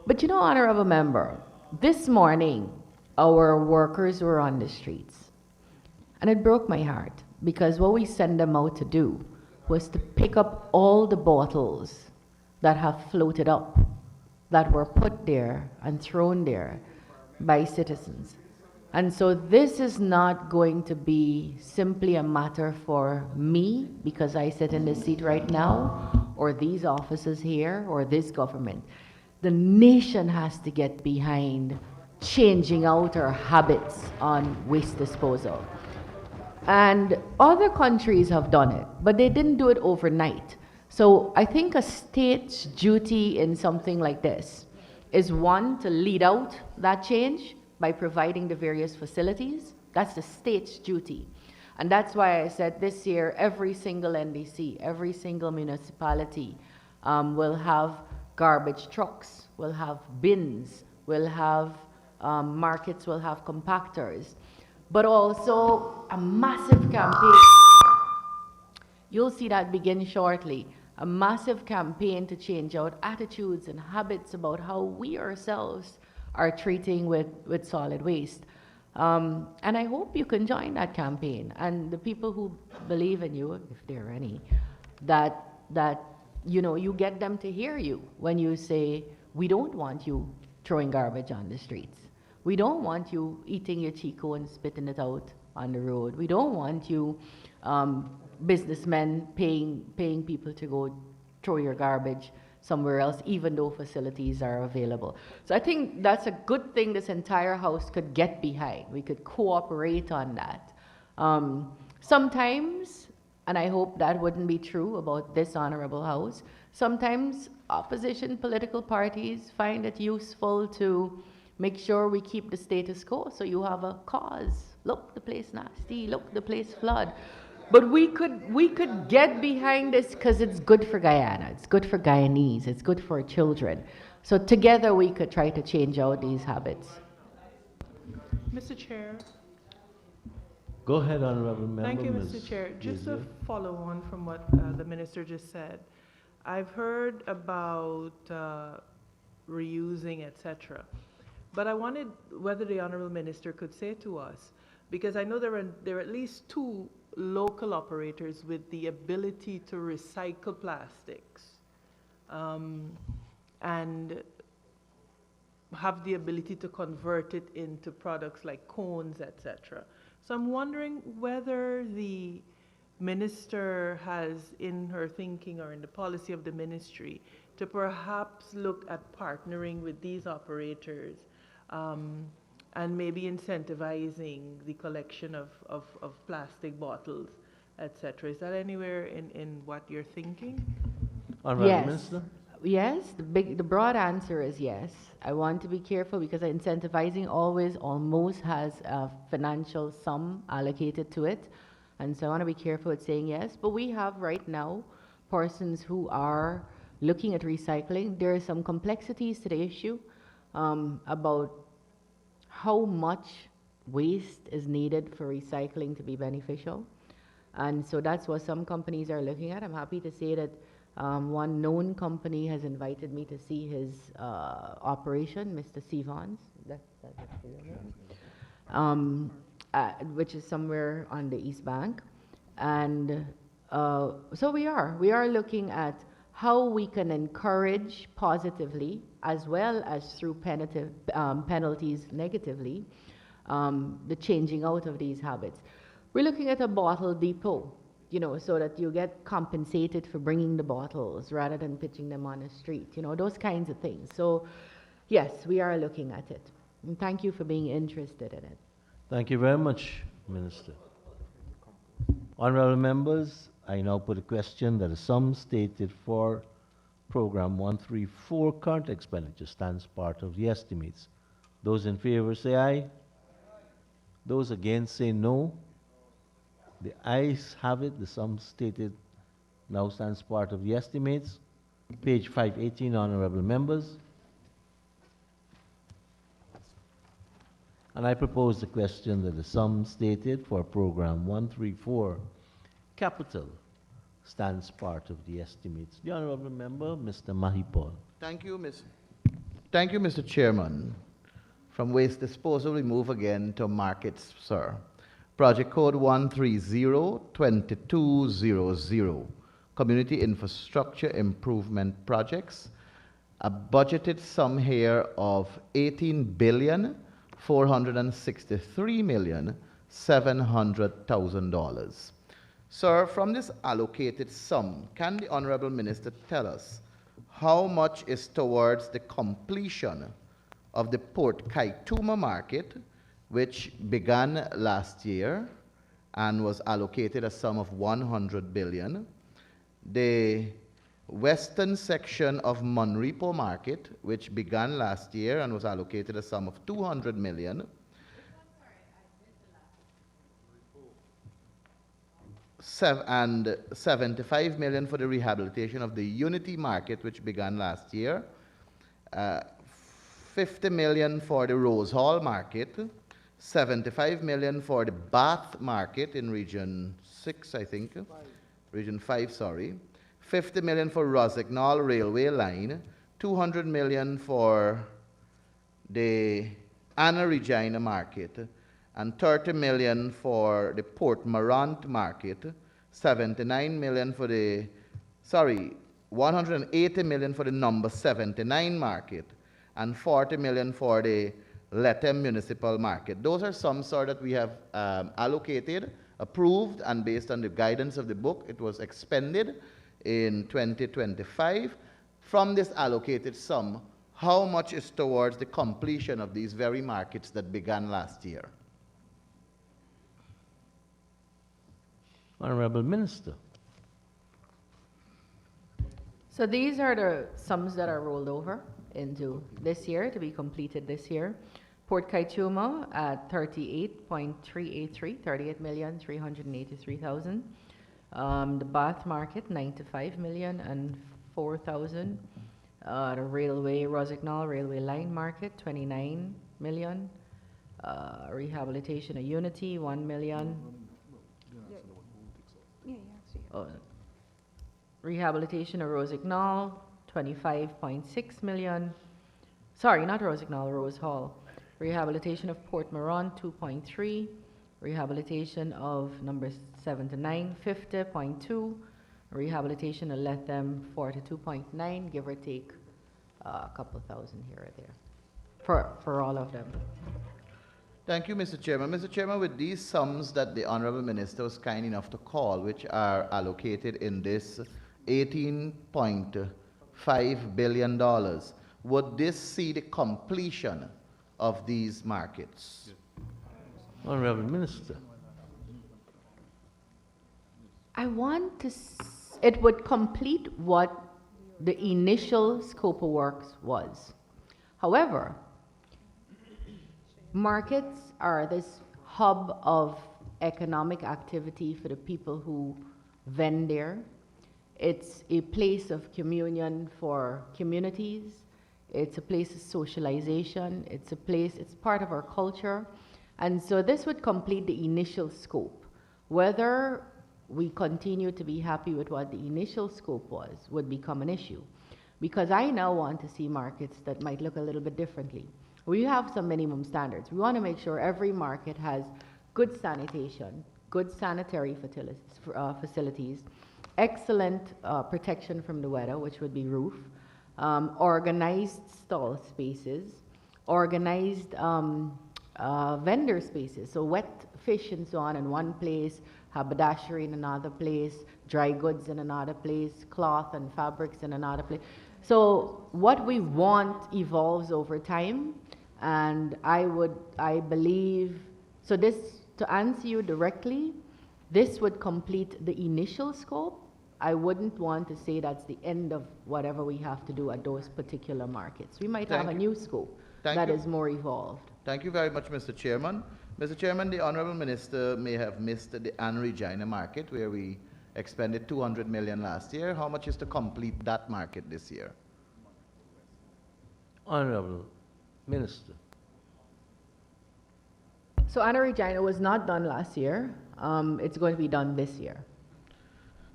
But you know, Honorable Member, this morning, our workers were on the streets. And it broke my heart because what we sent them out to do was to pick up all the bottles that have floated up, that were put there and thrown there by citizens. And so this is not going to be simply a matter for me because I sit in this seat right now, or these officers here, or this government. The nation has to get behind changing out our habits on waste disposal. And other countries have done it, but they didn't do it overnight. So I think a state's duty in something like this is, one, to lead out that change by providing the various facilities. That's the state's duty. And that's why I said this year, every single NDC, every single municipality will have garbage trucks, will have bins, will have markets, will have compactors, but also a massive campaign. You'll see that begin shortly. A massive campaign to change out attitudes and habits about how we ourselves are treating with solid waste. And I hope you can join that campaign. And the people who believe in you, if there are any, that you know, you get them to hear you when you say, we don't want you throwing garbage on the streets. We don't want you eating your Chico and spitting it out on the road. We don't want you businessmen paying people to go throw your garbage somewhere else, even though facilities are available. So I think that's a good thing this entire House could get behind. We could cooperate on that. Sometimes, and I hope that wouldn't be true about this Honorable House, sometimes opposition political parties find it useful to make sure we keep the status quo. So you have a cause. Look, the place nasty. Look, the place flood. But we could get behind this because it's good for Guyana. It's good for Guyanese. It's good for children. So together we could try to change out these habits. Mr. Chair. Go ahead, Honorable Member. Thank you, Ms. Mr. Chair. Just to Guzia. follow on from what the Minister just said, I've heard about reusing, etc. But I wanted whether the Honorable Minister could say to us, because I know there are at least 2 local operators with the ability to recycle plastics and have the ability to convert it into products like cones, etc. So I'm wondering whether the minister has in her thinking or in the policy of the ministry to perhaps look at partnering with these operators and maybe incentivizing the collection of plastic bottles, etc. Is that anywhere in what you're thinking? Honorable Yes. Minister. Yes, the broad answer is yes. I want to be careful because incentivizing always almost has a financial sum allocated to it. And so I want to be careful with saying yes, but we have right now persons who are looking at recycling. There are some complexities to the issue about how much waste is needed for recycling to be beneficial. And so that's what some companies are looking at. I'm happy to say that one known company has invited me to see his operation, Mr. Stevens, which is somewhere on the East Bank. And so we are looking at how we can encourage positively as well as through penalties negatively the changing out of these habits. We're looking at a bottle depot, you know, so that you get compensated for bringing the bottles rather than pitching them on the street, you know, those kinds of things. So yes, we are looking at it. And thank you for being interested in it. Thank you very much, Minister. Honorable members, I now put a question that the sum stated for Program 134 current expenditure stands part of the estimates. Those in favor say aye. Those against say no. The ayes have it. The sum stated now stands part of the estimates. Page 518, honorable members. And I propose the question that the sum stated for Program 134 capital stands part of the estimates. The honorable member, Mr. Mahipol. Thank you, Mr. Chairman. From waste disposal, we move again to markets, sir. Project code 130-2200, community infrastructure improvement projects. A budgeted sum here of $18,463,700,000. Sir, from this allocated sum, can the Honorable Minister tell us how much is towards the completion of the Port Kaituma market, which began last year and was allocated a sum of $100 billion, the western section of Monrepo market, which began last year and was allocated a sum of $200 million, and $75 million for the rehabilitation of the Unity market, which began last year, $50 million for the Rose Hall market, $75 million for the Bath market in Region 6, I think, Region 5, sorry, $50 million for Rosignol Railway Line, $200 million for the Anna Regina market, and $30 million for the Port Morant market, $79 million for the, $180 million for the number 79 market, and $40 million for the Lethem Municipal Market. Those are some sort that we have allocated, approved, and based on the guidance of the book, it was expended in 2025. From this allocated sum, how much is towards the completion of these very markets that began last year? Honorable Minister. So these are the sums that are rolled over into this year to be completed this year. Port Kaituma at 38.383, 38,383,000. The Bath Market, 95 million and 4,000. The Railway, Rosignol Railway Line Market, 29 million. Rehabilitation of Unity, 1 million. Rehabilitation of Rosignol, 25.6 million. Sorry, not Rosignol, Rose Hall. Rehabilitation of Port Moran, 2.3. Rehabilitation of number 79, 50.2. Rehabilitation of Lethem, 42.9, give or take a couple thousand here or there for all of them. Thank you, Mr. Chairman. Mr. Chairman, with these sums that the Honorable Minister was kind enough to call, which are allocated in this $18.5 billion, would this see the completion of these markets? Honorable Minister. I want to, it would complete what the initial scope of works was. However, markets are this hub of economic activity for the people who vend there. It's a place of communion for communities. It's a place of socialization. It's part of our culture. And so this would complete the initial scope. Whether we continue to be happy with what the initial scope was would become an issue. Because I now want to see markets that might look a little bit differently. We have some minimum standards. We want to make sure every market has good sanitation, good sanitary facilities, excellent protection from the weather, which would be roof, organized stall spaces, organized vendor spaces, so wet fish and so on in one place, haberdashery in another place, dry goods in another place, cloth and fabrics in another place. So what we want evolves over time, and I believe, so this, to answer you directly, this would complete the initial scope. I wouldn't want to say that's the end of whatever we have to do at those particular markets. We might have a new scope that is more evolved. Thank you very much, Mr. Chairman. Mr. Chairman, the Honorable Minister may have missed the Anne Regina market, where we expended 200 million last year. How much is to complete that market this year? Honorable Minister. So Anna Regina was not done last year. It's going to be done this year.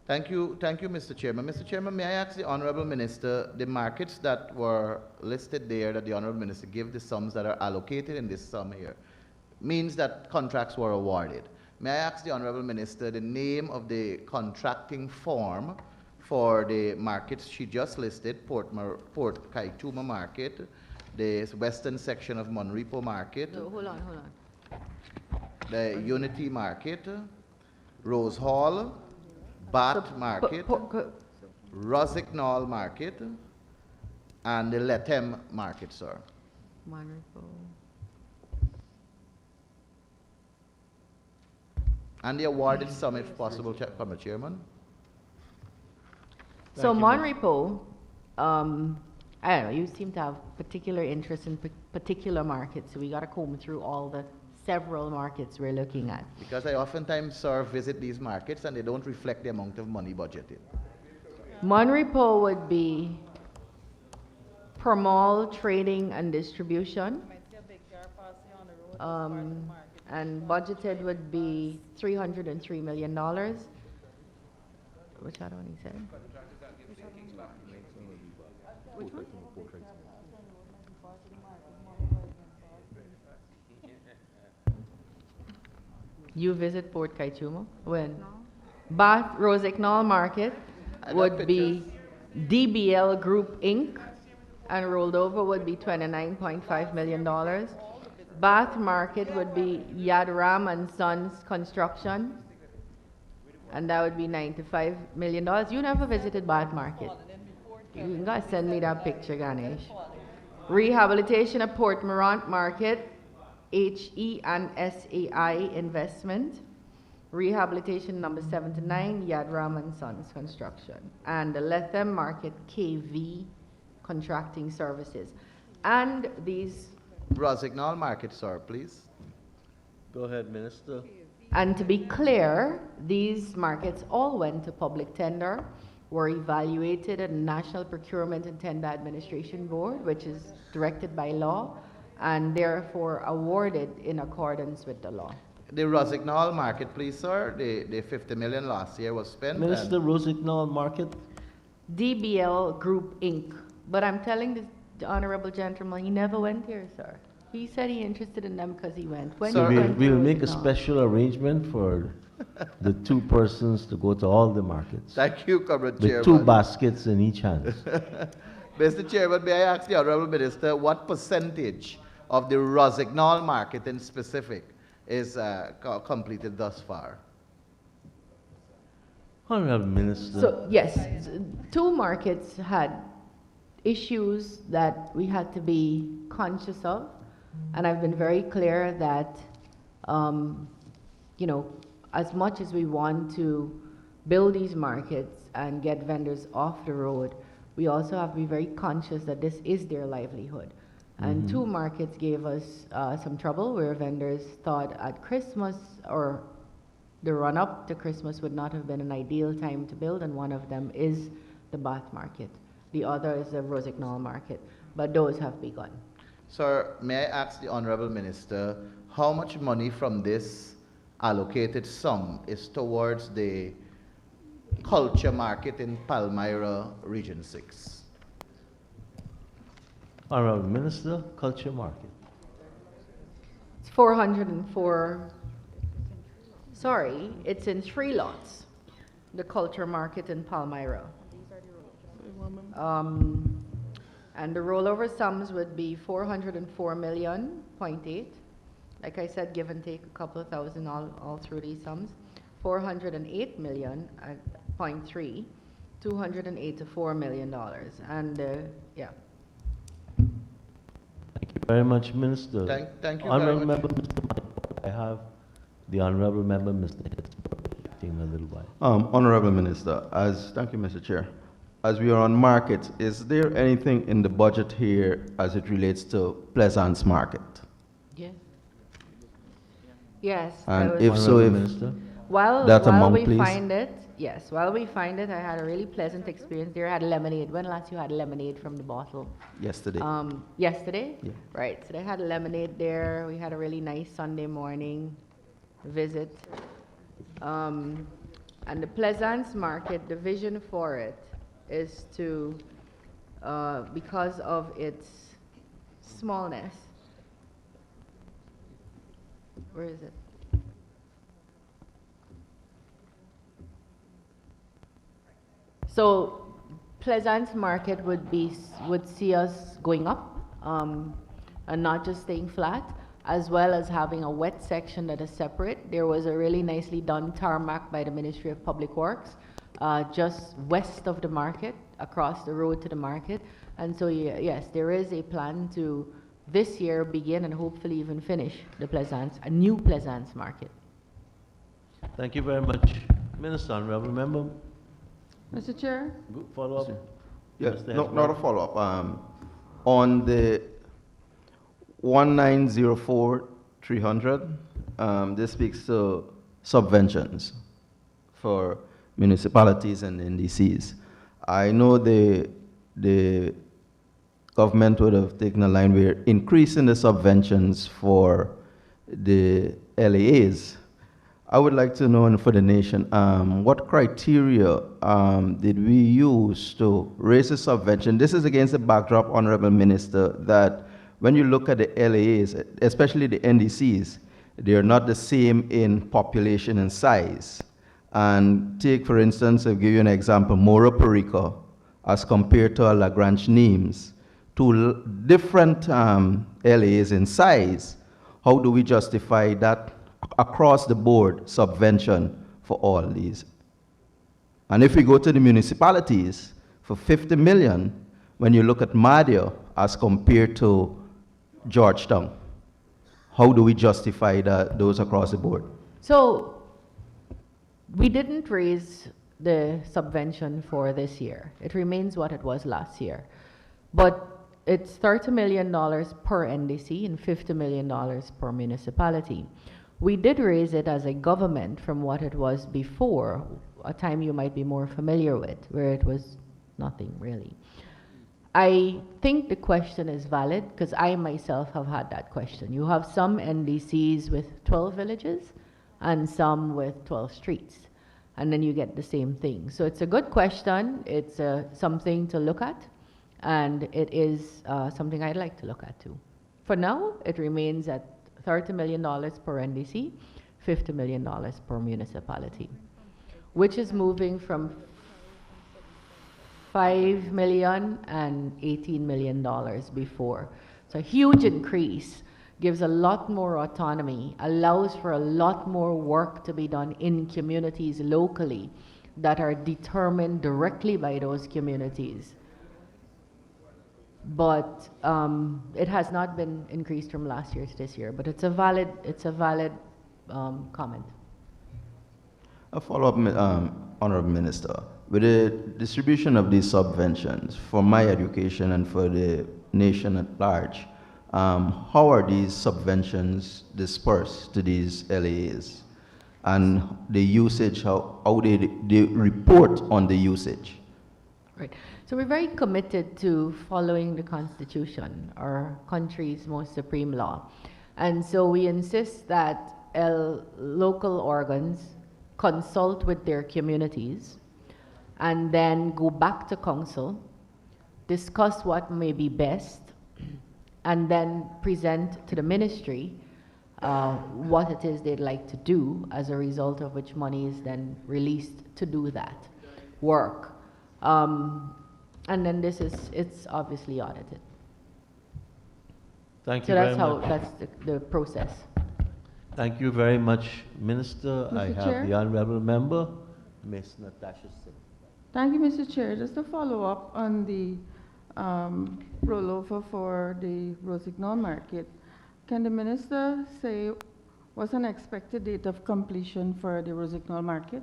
Thank you, Mr. Chairman. Mr. Chairman, may I ask the Honorable Minister, the markets that were listed there that the Honorable Minister gave the sums that are allocated in this sum here, means that contracts were awarded. May I ask the Honorable Minister the name of the contracting form for the markets she just listed, Port Kaituma Market, the western section of Monrepo Market, No, hold on. the Unity Market, Rose Hall, Bath Market, Rosignol Market, and the Lethem Market, sir. Wonderful. And the awarded sum, if possible, from the Chairman. So Monrepo, I don't know, you seem to have particular interest in particular markets, so we got to comb through all the several markets we're looking at. Because I oftentimes, sir, visit these markets and they don't reflect the amount of money budgeted. Monrepo would be per mall trading and distribution, and budgeted would be $303 million. Which other one he said? Which one? You visit Port Kaituma? When? Bath Rosignol Market would be DBL Group Inc. and rolled over would be $29.5 million. Bath Market would be Yadram and Sons Construction, and that would be $95 million. You never visited Bath Market. You gotta send me that picture, Ganesh. Rehabilitation of Port Morant Market, HE and SAI Investment. Rehabilitation number 79, Yadram and Sons Construction. And the Lethem Market, KV Contracting Services. And these... Rosignol Market, sir, please. Go ahead, Minister. And to be clear, these markets all went to public tender, were evaluated at the National Procurement and Tender Administration Board, which is directed by law, and therefore awarded in accordance with the law. The Rosignol Market, please, sir. The 50 million last year was spent. Minister, Rosignol Market. DBL Group Inc. But I'm telling the honorable gentleman, he never went here, sir. He said he interested in them because he went. When So he went to we'll make a Rosignol. special arrangement for the two persons to go to all the markets. Thank you, Comrade With Chairman. 2 baskets in each hand. Mr. Chairman, may I ask the Honorable Minister what percentage of the Rosignol Market in specific is completed thus far? Honorable Minister. So, yes, 2 markets had issues that we had to be conscious of, and I've been very clear that, you know, as much as we want to build these markets and get vendors off the road, we also have to be very conscious that this is their livelihood. And 2 markets gave us some trouble where vendors thought at Christmas or the run-up to Christmas would not have been an ideal time to build, and one of them is the Bath Market. The other is the Rosignol Market, but those have begun. Sir, may I ask the Honorable Minister, how much money from this allocated sum is towards the culture market in Palmyra, Region 6? Honorable Minister, Culture Market. It's 404, sorry, it's in 3 lots, the culture market in Palmyra. And the rollover sums would be 404 million, 0.8. Like I said, give and take a couple of thousand all through these sums. 408 million at 0.3, $284 million. And yeah. Thank you very much, Minister. Thank you very Honorable much. Member, Mr. Mike, I have the Honorable Member, Mr. Hitzberg, taking a little while. Honorable Minister, thank you, Mr. Chair. As we are on markets, is there anything in the budget here as it relates to Pleasance Market? Yes. Yes. And that was- if so, Honorable if Minister. While that amount, we please. find it, yes, while we find it, I had a really pleasant experience there. I had lemonade. When last you had lemonade from the bottle? yesterday. Yesterday? Yeah. Right, so they had lemonade there. We had a really nice Sunday morning visit. And the Pleasance Market, the vision for it is to, because of its smallness, where is it? So Pleasance Market would see us going up and not just staying flat, as well as having a wet section that is separate. There was a really nicely done tarmac by the Ministry of Public Works just west of the market, across the road to the market. And so yes, there is a plan to this year begin and hopefully even finish a new Pleasance Market. Thank you very much, Minister. Honorable Member, Mr. Chair? good follow-up. Yes, Mr. no, Hitzberg. not a follow-up. On the 1904-300, this speaks to subventions for municipalities and NDCs. I know the government would have taken a line where increasing the subventions for the LAAs. I would like to know, and for the nation, what criteria did we use to raise the subvention? This is against the backdrop, Honorable Minister, that when you look at the LAAs, especially the NDCs, they are not the same in population and size. And take, for instance, I'll give you an example, Moro Perico, as compared to Lagrange Nimes, two different LAAs in size. How do we justify that across the board subvention for all these? And if we go to the municipalities, for 50 million, when you look at Madia as compared to Georgetown, how do we justify those across the board? So we didn't raise the subvention for this year. It remains what it was last year. But it's $30 million per NDC and $50 million per municipality. We did raise it as a government from what it was before, a time you might be more familiar with, where it was nothing really. I think the question is valid because I myself have had that question. You have some NDCs with 12 villages and some with 12 streets, and then you get the same thing. So it's a good question. It's something to look at, and it is something I'd like to look at too. For now, it remains at $30 million per NDC, $50 million per municipality, which is moving from $5 million and $18 million before. So a huge increase, gives a lot more autonomy, allows for a lot more work to be done in communities locally that are determined directly by those communities. But it has not been increased from last year to this year, but it's a valid comment. A follow-up, Honorable Minister. With the distribution of these subventions for my education and for the nation at large, how are these subventions dispersed to these LAAs? and the usage, how they report on the usage. Right. So we're very committed to following the Constitution, our country's most supreme law. And so we insist that local organs consult with their communities and then go back to council, discuss what may be best, and then present to the ministry what it is they'd like to do, as a result of which money is then released to do that work. And then it's obviously audited. Thank So you that's very how, much. that's the process. Thank you very much, Minister. I Mr. have Chair? the honorable member, Ms. Natasha Singh. Thank you, Mr. Chair. Just to follow up on the rollover for the Rossignol Market, can the minister say what's an expected date of completion for the Rossignol Market?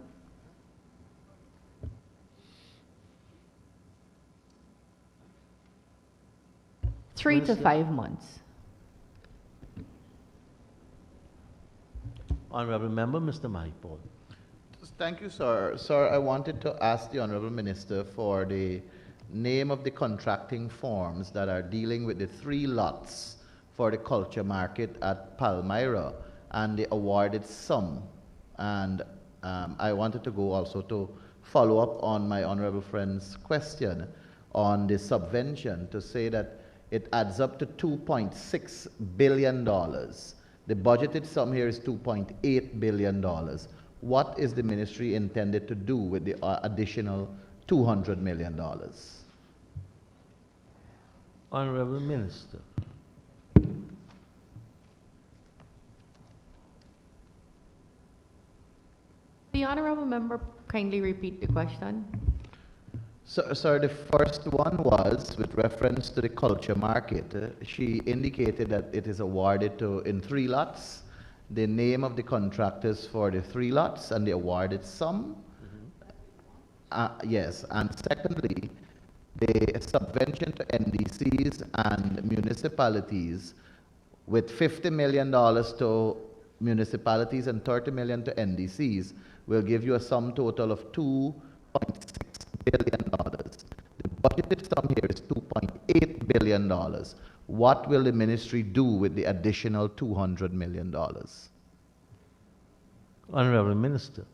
Three to Minister? 5 months. Honorable member, Mr. Mahipol. Thank you, sir. Sir, I wanted to ask the Honorable Minister for the name of the contracting forms that are dealing with the 3 lots for the culture market at Palmyra and the awarded sum. And I wanted to go also to follow up on my honorable friend's question on the subvention, to say that it adds up to $2.6 billion. The budgeted sum here is $2.8 billion. What is the ministry intended to do with the additional $200 million? Honorable Minister. The honorable member kindly repeat the question. So, sir, the first one was with reference to the culture market. She indicated that it is awarded in 3 lots. The name of the contractors for the 3 lots and the awarded sum. Yes, and secondly, the subvention to NDCs and municipalities with $50 million to municipalities and $30 million to NDCs will give you a sum total of $2.6 billion. The budgeted sum here is $2.8 billion. What will the ministry do with the additional $200 million? Honorable Minister.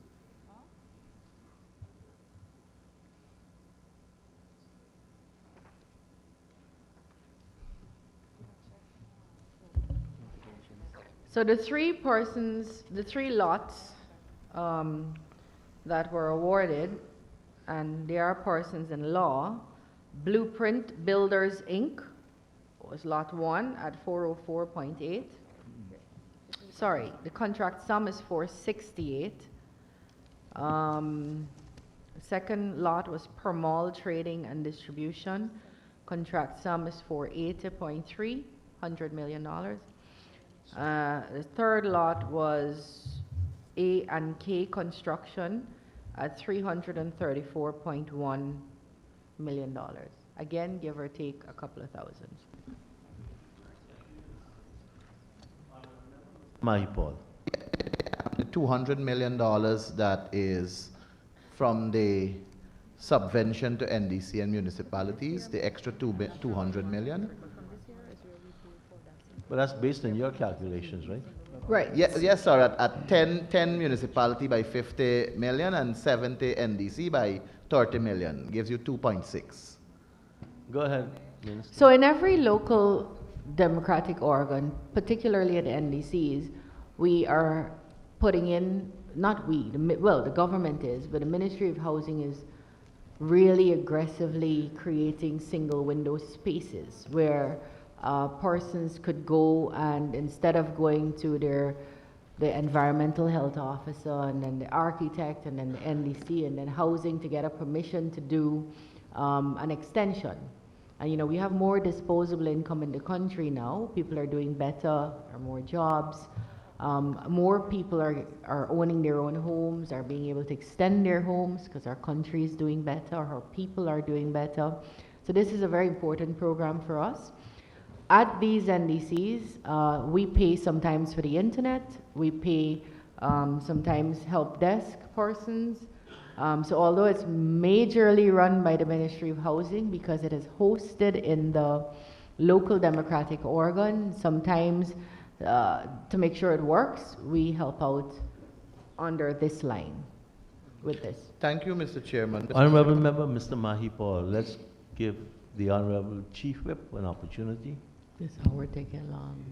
So the 3 lots that were awarded, and they are persons in law, Blueprint Builders, Inc. was lot 1 at 404.8. Sorry, the contract sum is 468. Second lot was Permall Trading and Distribution. Contract sum is 480.3, $100 million. The third lot was A&K Construction at $334.1 million. Again, give or take a couple of thousands. Mahipol. The $200 million that is from the subvention to NDC and municipalities, the extra $200 million. But that's based on your calculations, right? Right. Yes, sir. At 10 municipality by 50 million and 70 NDC by 30 million gives you 2.6. Go ahead, Minister. So in every local democratic organ, particularly at the NDCs, we are putting in, not we, the government is, but the Ministry of Housing is really aggressively creating single window spaces where persons could go, and instead of going to the environmental health officer and then the architect and then the NDC and then housing to get a permission to do an extension. And you know, we have more disposable income in the country now. People are doing better, there are more jobs. More people are owning their own homes, are being able to extend their homes because our country is doing better, our people are doing better. So this is a very important program for us. At these NDCs, we pay sometimes for the internet, we pay sometimes help desk persons. So although it's majorly run by the Ministry of Housing because it is hosted in the local democratic organ, sometimes to make sure it works, we help out under this line with this. Thank you, Mr. Chairman. Honorable Member, Mr. Mahi Paul, let's give the Honorable Chief Whip an opportunity. This is how we're taking long.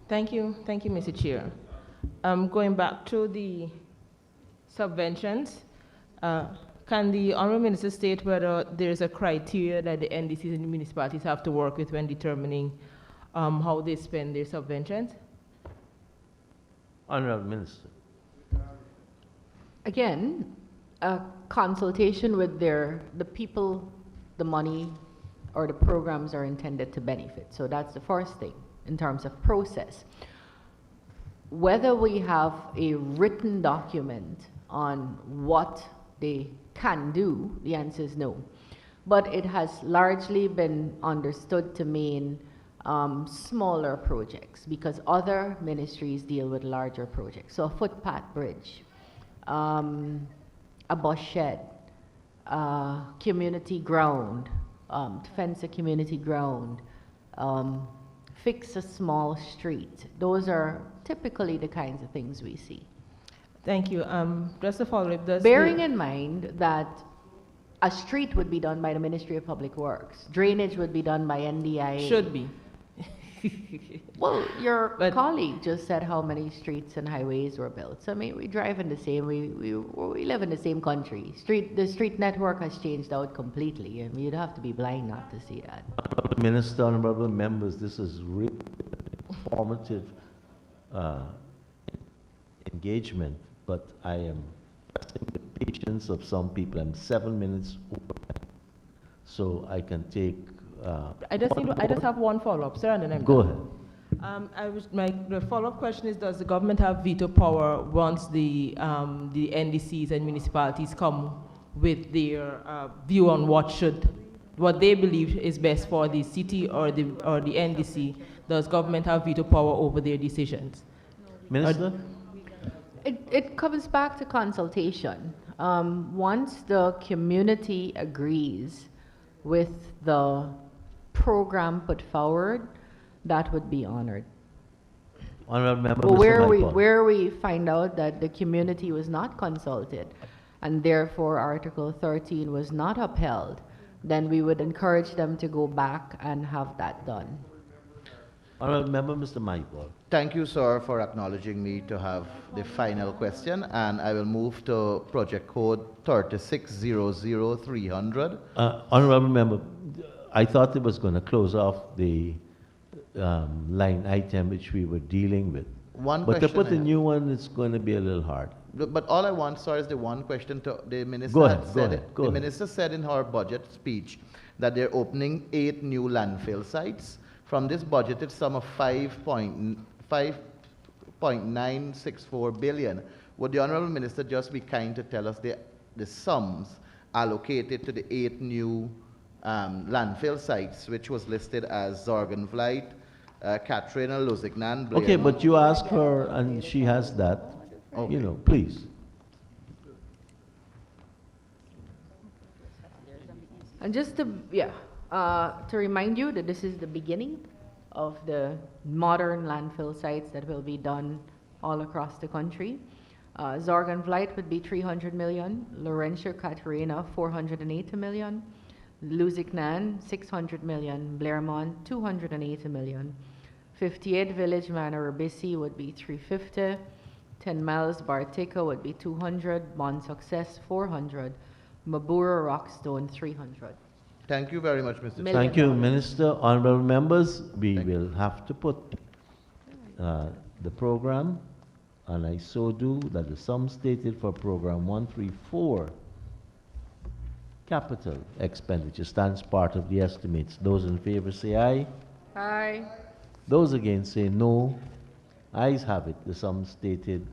Thank you, Mr. Chair. Going back to the subventions, can the Honourable Minister state whether there is a criteria that the NDCs and the municipalities have to work with when determining how they spend their subventions? Honorable Minister. Again, a consultation with the people the money or the programs are intended to benefit. So that's the first thing in terms of process. Whether we have a written document on what they can do, the answer is no. But it has largely been understood to mean smaller projects because other ministries deal with larger projects. So a footpath bridge, a bus shed, community ground, to fence a community ground, fix a small street. Those are typically the kinds of things we see. Thank you. Just to follow up, Bearing in mind that a street would be done by the Ministry of Public Works, drainage would be done by NDIA. should be. Well, your colleague just said how many streets and highways were built. So I mean, we drive in the same, we live in the same country. The street network has changed out completely. I mean, you'd have to be blind not to see that. Honorable Minister, honorable members, this is really informative engagement, but I am testing the patience of some people. I'm 7 minutes over, so I can take. I just have one follow-up, sir, and then I'm Go done. ahead. The follow-up question is: does the government have veto power once the NDCs and municipalities come with their view on what they believe is best for the city or the NDC? Does government have veto power over their decisions? Minister? It comes back to consultation. Once the community agrees with the program put forward, that would be honored. Honorable Member, But Mr. Maipaul. where we find out that the community was not consulted and therefore Article 13 was not upheld, then we would encourage them to go back and have that done. Honorable Member, Mr. Maipaul. Thank you, sir, for acknowledging me to have the final question, and I will move to project code 3600300. Honorable Member, I thought it was going to close off the line item which we were dealing with. One But to question put I a have. new one, it's going to be a little hard. But all I want, sir, is the one question to the minister. Go ahead, had go said ahead, it. go The ahead. minister said in her budget speech that they're opening 8 new landfill sites from this budgeted sum of 5.964 billion. Would the honorable minister just be kind to tell us the sums allocated to the 8 new landfill sites, which was listed as Zorgenvliet, Katrina, Lusignan, Blair. Okay, but you ask her and she has that. Okay. You know, please. And just to remind you that this is the beginning of the modern landfill sites that will be done all across the country. Zorgenvliet would be 300 million, Laurentia Katerina 480 million, Lusignan 600 million, Blairmont 280 million, 58 Village Manor Ribisi would be 350, 10 Miles Bartica would be 200, Bon Success 400, Mabura Rockstone 300. Thank you very much, Mr. Chair. Thank you, Minister. Honorable members, we will have to put the program, and I so do, that the sum stated for program 134 capital expenditure stands part of the estimates. Those in favor say aye. Aye. Those against say no. Ayes have it. The sum stated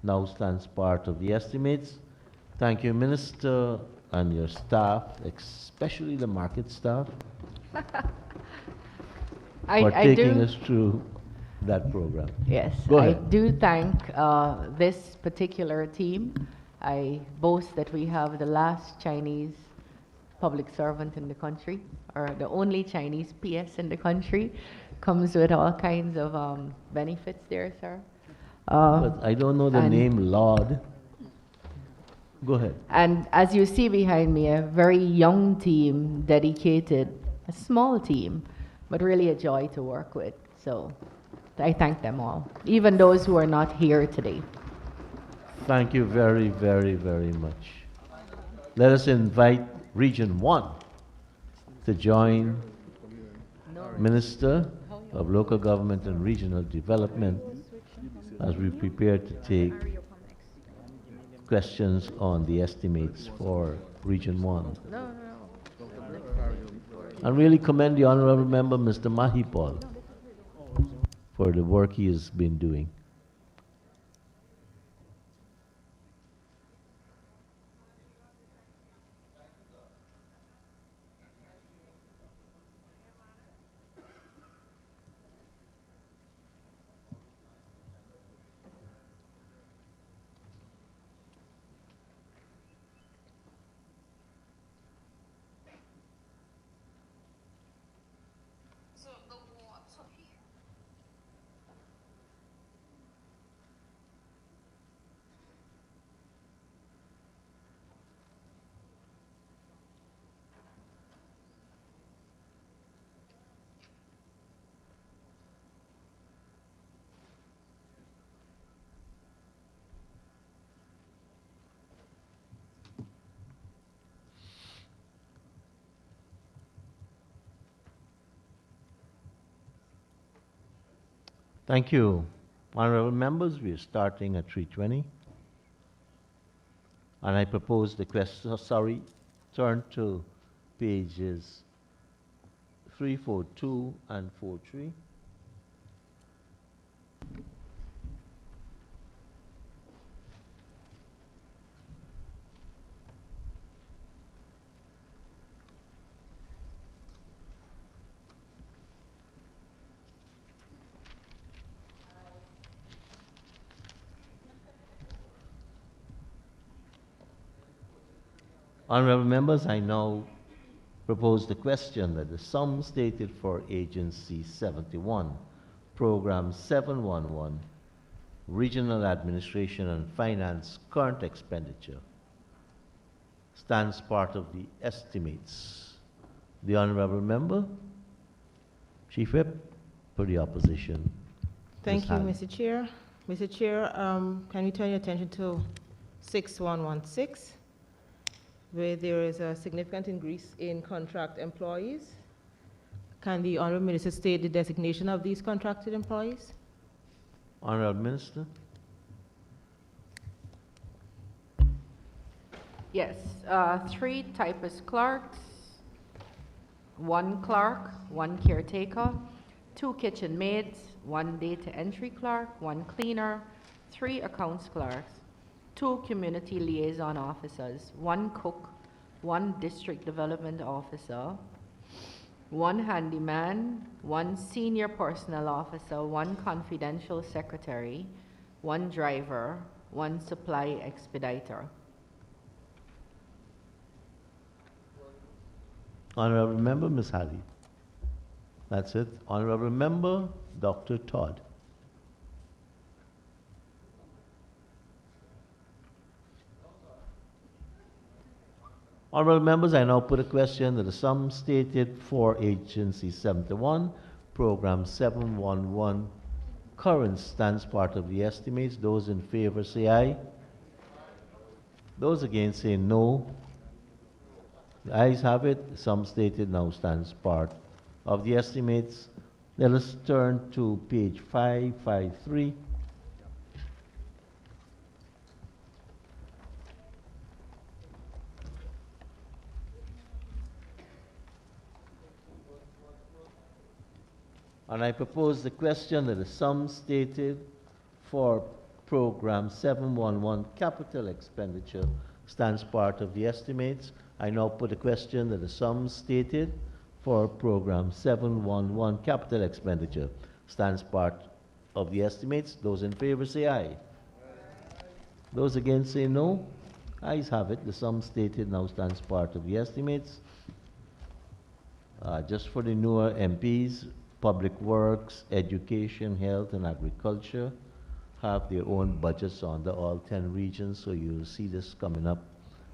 now stands part of the estimates. Thank you, Minister, and your staff, especially the market staff, for taking us through that program. Yes, Go I ahead. do thank this particular team. I boast that we have the last Chinese public servant in the country, or the only Chinese PS in the country. Comes with all kinds of benefits there, sir. But I don't know the and- name Lord. Go ahead. And as you see behind me, a very young team, dedicated, a small team, but really a joy to work with. So I thank them all, even those who are not here today. Thank you very, very, very much. Let us invite Region 1 to join Minister of Local Government and Regional Development as we prepare to take questions on the estimates for Region 1. And really commend the Honorable Member, Mr. Mahipal, for the work he has been doing. Thank you. Honorable members, we are starting at 3:20. And I propose the question, turn to pages 342 and 43. Honorable members, I now propose the question that the sum stated for Agency 71, Program 711, Regional Administration and Finance current expenditure stands part of the estimates. The Honorable Member, Chief Whip, for the opposition. Thank you, Halley. Mr. Chair. Mr. Chair, can we turn your attention to 6116, where there is a significant increase in contract employees? Can the Honourable Minister state the designation of these contracted employees? Honorable Minister. Yes, 3 typist clerks, 1 clerk, 1 caretaker, 2 kitchen maids, 1 data entry clerk, 1 cleaner, 3 accounts clerks, 2 community liaison officers, 1 cook, 1 district development officer, 1 handyman, 1 senior personnel officer, 1 confidential secretary, 1 driver, 1 supply expediter. Honorable Member, Ms. Halley. That's it. Honorable Member, Dr. Todd. Honorable members, I now put a question that the sum stated for Agency 71, Program 711, current stands part of the estimates. Those in favor say aye. Those against say no. The ayes have it. The sum stated now stands part of the estimates. Let us turn to page 553. And I propose the question that the sum stated for Program 711 capital expenditure stands part of the estimates. I now put a question that the sum stated for Program 711 capital expenditure stands part of the estimates. Those in favor say aye. Those against say no. Ayes have it. The sum stated now stands part of the estimates. Just for the newer MPs, Public Works, Education, Health, and Agriculture have their own budgets under all 10 regions, so you'll see this coming up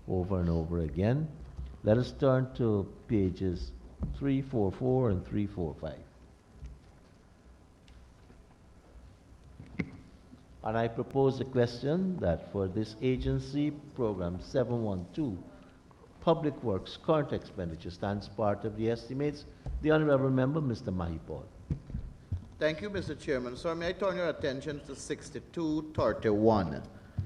over and over again. Let us turn to pages 344 and 345. And I propose a question that for this agency, Program 712, Public Works current expenditure stands part of the estimates. The Honorable Member, Mr. Mahipal. Thank you, Mr. Chairman. Sir, may I turn your attention to 6231,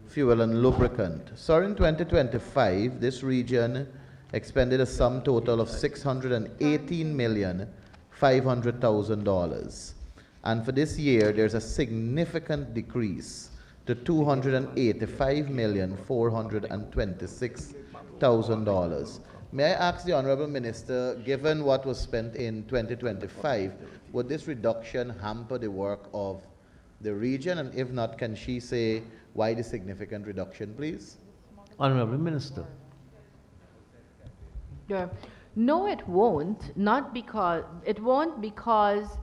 fuel and lubricant. Sir, in 2025, this region expended a sum total of $618,500,000. And for this year, there's a significant decrease to $285,426,000. May I ask the Honorable Minister, given what was spent in 2025, would this reduction hamper the work of the region? And if not, can she say why the significant reduction, please? Honorable Minister. Yeah. No, it won't. Not because it won't because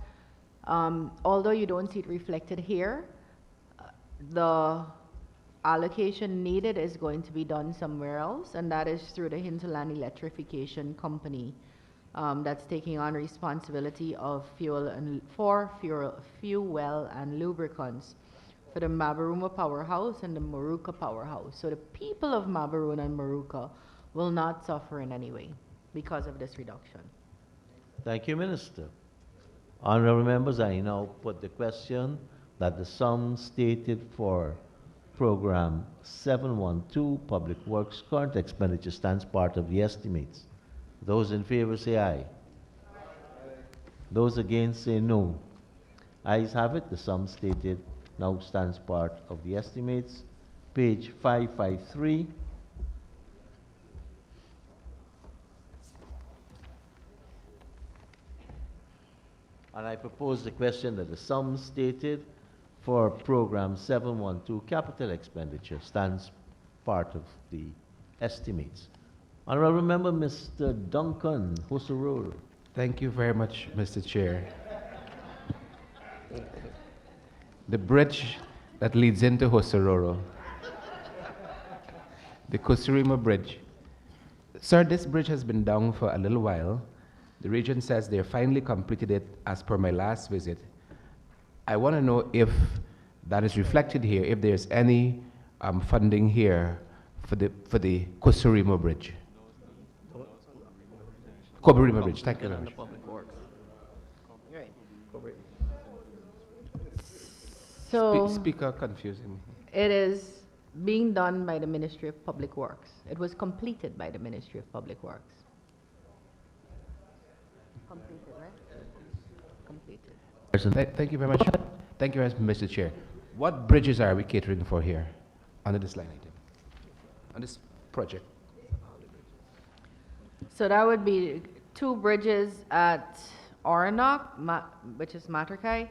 although you don't see it reflected here, the allocation needed is going to be done somewhere else, and that is through the Hinterland Electrification Company that's taking on responsibility of fuel and lubricants for the Mabaruma Powerhouse and the Moruca Powerhouse. So the people of Mabaruna and Moruca will not suffer in any way because of this reduction. Thank you, Minister. Honorable members, I now put the question that the sum stated for Program 712, Public Works current expenditure stands part of the estimates. Those in favor say aye. Those against say no. Ayes have it. The sum stated now stands part of the estimates. Page 553. And I propose the question that the sum stated for Program 712 capital expenditure stands part of the estimates. Honorable Member, Mr. Duncan Husserl. Thank you very much, Mr. Chair. The bridge that leads into Husserl, the Kusurima Bridge. Sir, this bridge has been down for a little while. The region says they finally completed it as per my last visit. I want to know if that is reflected here, if there's any funding here for the Kusurima Bridge. Kobarima Bridge, thank you very much. So Speaker confusing me. it is being done by the Ministry of Public Works. It was completed by the Ministry of Public Works. Completed, right? Completed. Thank you very much. Thank you very much, Mr. Chair. What bridges are we catering for here under this line item, on this project? So that would be 2 bridges at Oranok, which is Matrakai,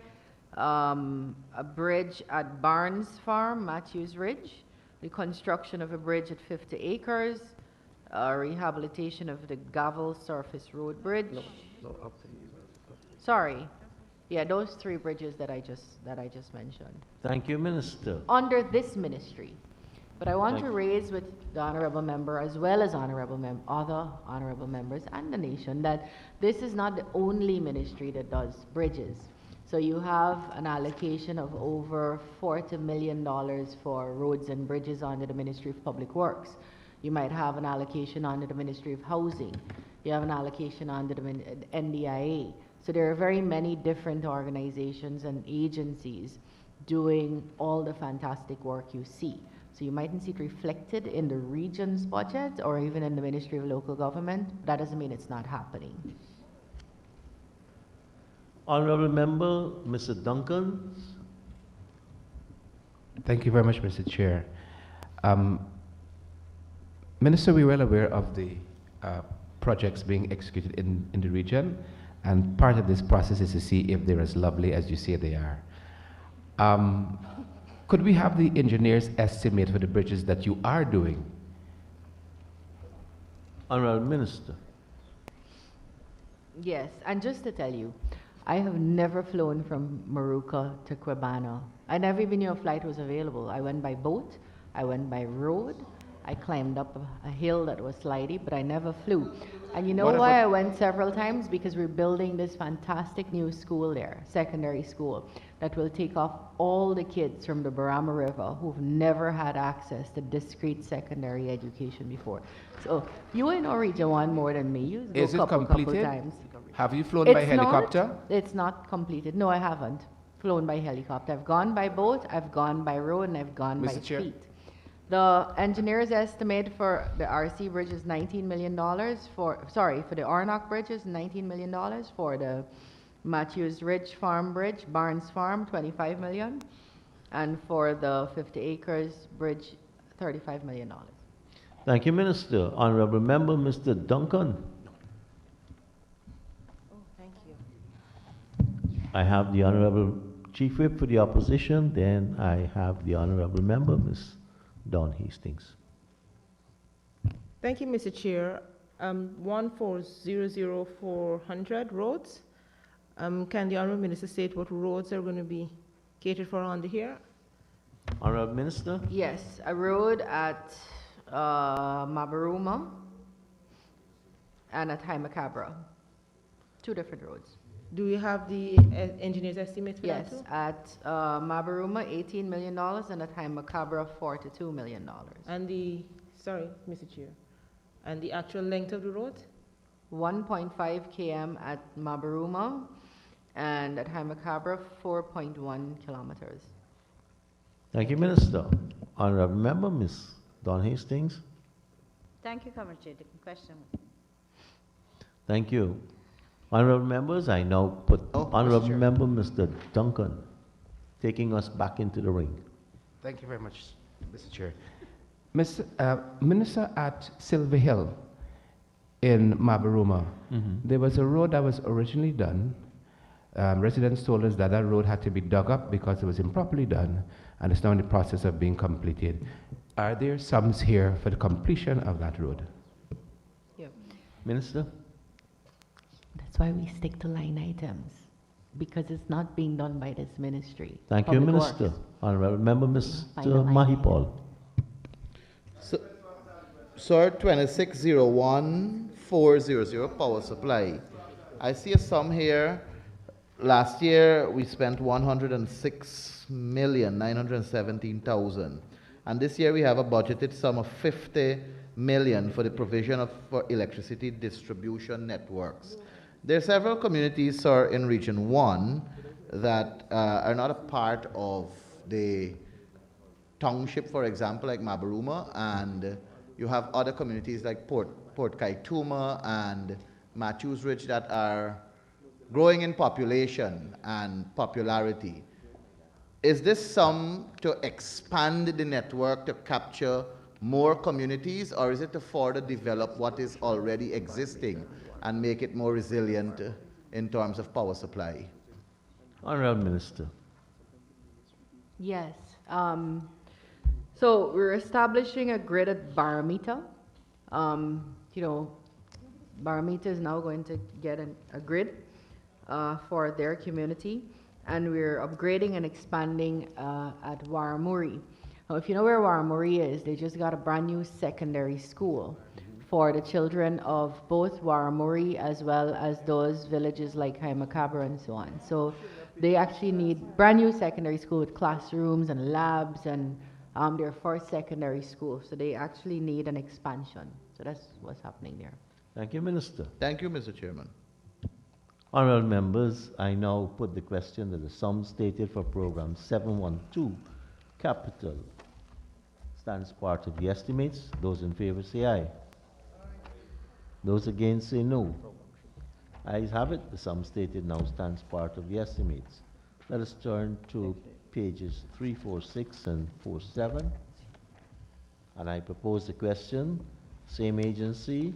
a bridge at Barnes Farm, Matthews Ridge, the construction of a bridge at 50 Acres, rehabilitation of the Gavel Surface Road Bridge. Sorry. Yeah, those 3 bridges that I just mentioned. Thank you, Minister. Under this ministry. But I want to raise with the honorable member as well as other honorable members and the nation that this is not the only ministry that does bridges. So you have an allocation of over $40 million for roads and bridges under the Ministry of Public Works. You might have an allocation under the Ministry of Housing. You have an allocation under the NDIA. So there are very many different organizations and agencies doing all the fantastic work you see. So you mightn't see it reflected in the region's budget or even in the Ministry of Local Government. That doesn't mean it's not happening. Honorable Member, Mr. Duncan. Thank you very much, Mr. Chair. Minister, we're well aware of the projects being executed in the region, and part of this process is to see if they're as lovely as you say they are. Um, could we have the engineer's estimate for the bridges that you are doing? Honorable Minister. Yes, and just to tell you, I have never flown from Maruca to Quebana. I never even knew a flight was available. I went by boat, I went by road, I climbed up a hill that was slidey, but I never flew. And you know What why about- I went several times? Because we're building this fantastic new school there, secondary school, that will take off all the kids from the Barama River who've never had access to discrete secondary education before. So you ain't know Region 1 more than me. You go Is it couple completed? times. Have you flown by It's helicopter? Not, it's not completed. No, I haven't flown by helicopter. I've gone by boat, I've gone by road, and I've gone by Mr. Chair. feet. The engineer's estimate for the RC bridge is $19 million for the Arnock bridge is $19 million, for the Matthews Ridge Farm Bridge, Barnes Farm, $25 million, and for the 50 acres bridge, $35 million. Thank you, Minister. Honorable Member, Mr. Duncan. Thank you. I have the Honorable Chief Whip for the opposition, then I have the Honorable Member, Ms. Dawn Hastings. Thank you, Mr. Chair. 1400400 roads. Can the Honourable Minister state what roads are going to be catered for under here? Honorable Minister. Yes, a road at Mabaruma and at High Macabra. Two different roads. Do you have the engineer's estimate for Yes, that too? at Mabaruma, $18 million, and at High Macabra, $42 million. And sorry, Mr. Chair, and the actual length of the road? 1.5 km at Mabaruma, and at High Macabra, 4.1 kilometers. Thank you, Minister. Honorable Member, Ms. Dawn Hastings. Thank you, Comrade Chair. The question. Thank you. Honorable members, I now put Honorable Member Mr. Duncan taking us back into the ring. Thank you very much, Mr. Chair. Minister, at Silver Hill in Mabaruma, there was a road that was originally done. Residents told us that that road had to be dug up because it was improperly done, and it's now in the process of being completed. Are there sums here for the completion of that road? Yeah. Minister. That's why we stick to line items, because it's not being done by this ministry. Thank you, Public Minister. Works. Honorable Member, By the Mr. line Mahipal. Sir, 2601-400 power supply. I see a sum here. Last year we spent 106,917,000, and this year we have a budgeted sum of 50 million for the provision for electricity distribution networks. There are several communities, sir, in Region 1 that are not a part of the township, for example, like Mabaruma, and you have other communities like Port Kaituma and Matthews Ridge that are growing in population and popularity. Is this sum to expand the network to capture more communities, or is it to further develop what is already existing and make it more resilient in terms of power supply? Honorable Minister. Yes. So we're establishing a gridded barometer. Barometer is now going to get a grid for their community, and we're upgrading and expanding at Waramuri. Now, if you know where Waramuri is, they just got a brand new secondary school for the children of both Waramuri as well as those villages like High Macabra and so on. So they actually need brand new secondary school with classrooms and labs, and their first secondary school. So they actually need an expansion. So that's what's happening there. Thank you, Minister. Thank you, Mr. Chairman. Honorable members, I now put the question that the sum stated for program 712 capital stands part of the estimates. Those in favor say aye. Those against say no. Ayes have it. The sum stated now stands part of the estimates. Let us turn to pages 346 and 47. And I propose the question, same agency,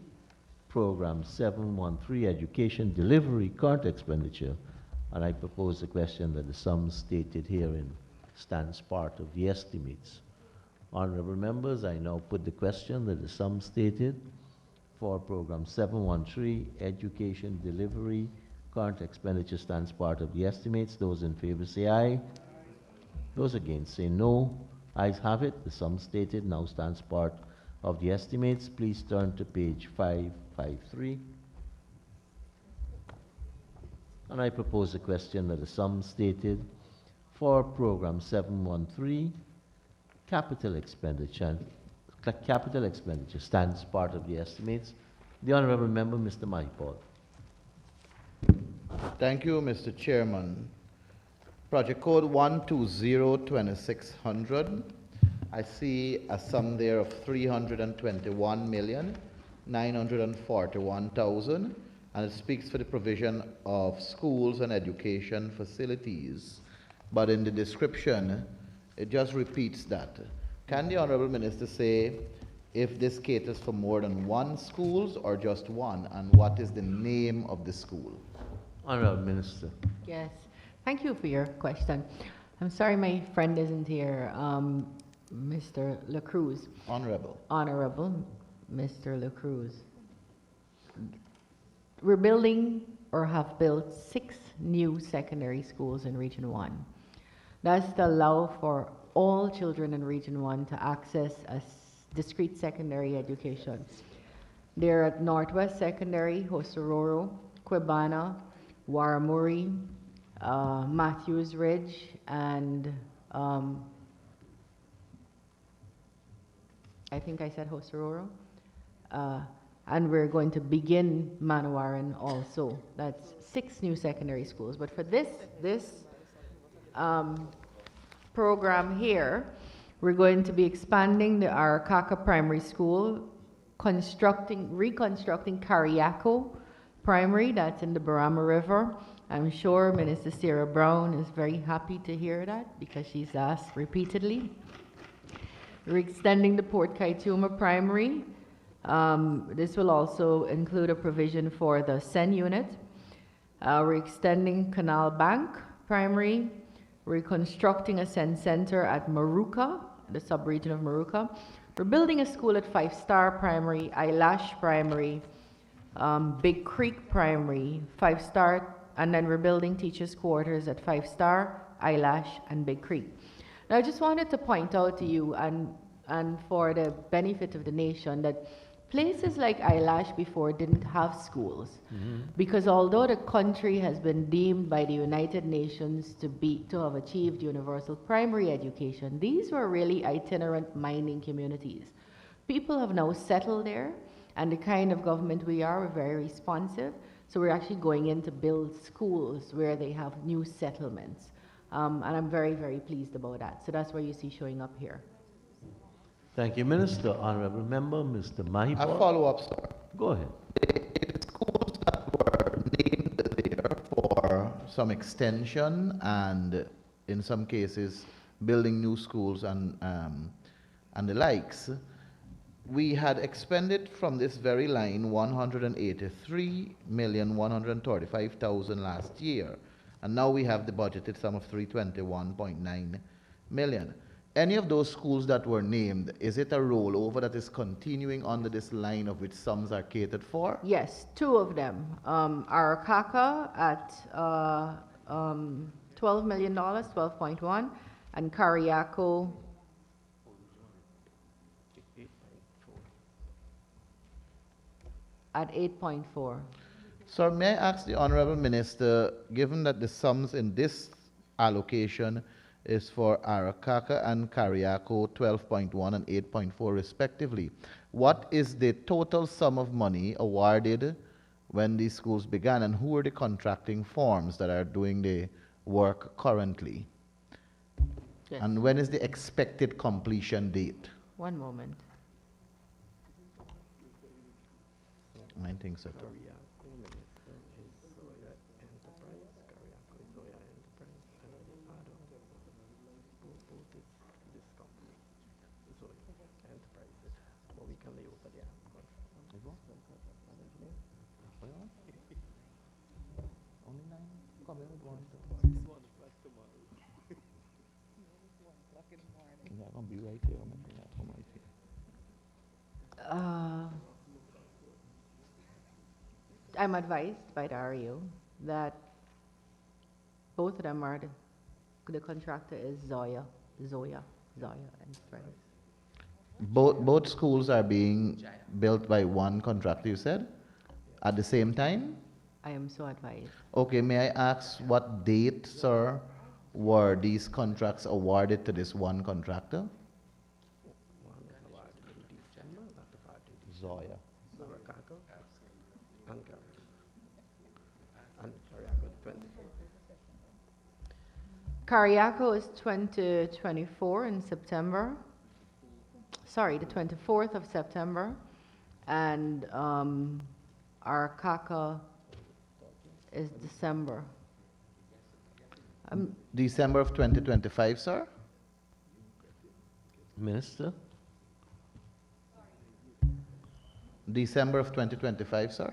program 713, education delivery, current expenditure. And I propose the question that the sum stated herein stands part of the estimates. Honorable members, I now put the question that the sum stated for program 713, education delivery, current expenditure stands part of the estimates. Those in favor say aye. Those against say no. Ayes have it. The sum stated now stands part of the estimates. Please turn to page 553. And I propose the question that the sum stated for program 713, capital expenditure stands part of the estimates. The honorable member, Mr. Mahipal. Thank you, Mr. Chairman. Project code 1202600. I see a sum there of 321,941,000, and it speaks for the provision of schools and education facilities. But in the description, it just repeats that. Can the Honorable Minister say if this caters for more than one schools or just one, and what is the name of the school? Honorable Minister. Yes, thank you for your question. I'm sorry my friend isn't here, Mr. LaCruz. Honorable Mr. LaCruz. We're building or have built 6 new secondary schools in Region 1. That's to allow for all children in Region 1 to access a discrete secondary education. They're at Northwest Secondary, Hosororo, Quebana, Waramuri, Matthews Ridge, and I think I said Hosororo. And we're going to begin Manawaran also. That's 6 new secondary schools. But for this program here, we're going to be expanding the Arakaka Primary School, reconstructing Kariako Primary, that's in the Barama River. I'm sure Minister Sarah Brown is very happy to hear that because she's asked repeatedly. We're extending the Port Kaituma Primary. This will also include a provision for the SEN unit. We're extending Canal Bank Primary, reconstructing a SEN center at Maruka, the sub-region of Maruka. We're building a school at 5-Star Primary, Eyelash Primary, Big Creek Primary, 5-Star, and then we're building teachers' quarters at 5-Star, Eyelash, and Big Creek. Now, I just wanted to point out to you and for the benefit of the nation that places like Eyelash before didn't have schools, because although the country has been deemed by the United Nations to have achieved universal primary education, these were really itinerant mining communities. People have now settled there, and the kind of government we are, we're very responsive. So we're actually going in to build schools where they have new settlements, and I'm very, very pleased about that. So that's what you see showing up here. Thank you, Minister. Honorable Member, Mr. Mahipal. A follow-up, sir. Go ahead. The schools that were named there for some extension and, in some cases, building new schools and the likes, we had expended from this very line 183,135,000 last year, and now we have the budgeted sum of 321.9 million. Any of those schools that were named, is it a rollover that is continuing under this line of which sums are catered for? Yes, 2 of them. Arakaka at $12 million, 12.1, and Kariako at 8.4. Sir, may I ask the Honorable Minister, given that the sums in this allocation is for Arakaka and Kariako 12.1 and 8.4 respectively, what is the total sum of money awarded when these schools began, and who are the contracting firms that are doing the work currently? Yes. And when is the expected completion date? One moment. I think so. I'm advised by the REO that both of them are the contractor is Zoya and Friends. Both schools are being built by one contractor, you said, at the same time? I am so advised. Okay, may I ask what date, sir, were these contracts awarded to this one contractor? Zoya. Cariaco is 2024 in September. Sorry, the 24th of September. And Arcaca is December. December of 2025, sir? Minister? December of 2025, sir?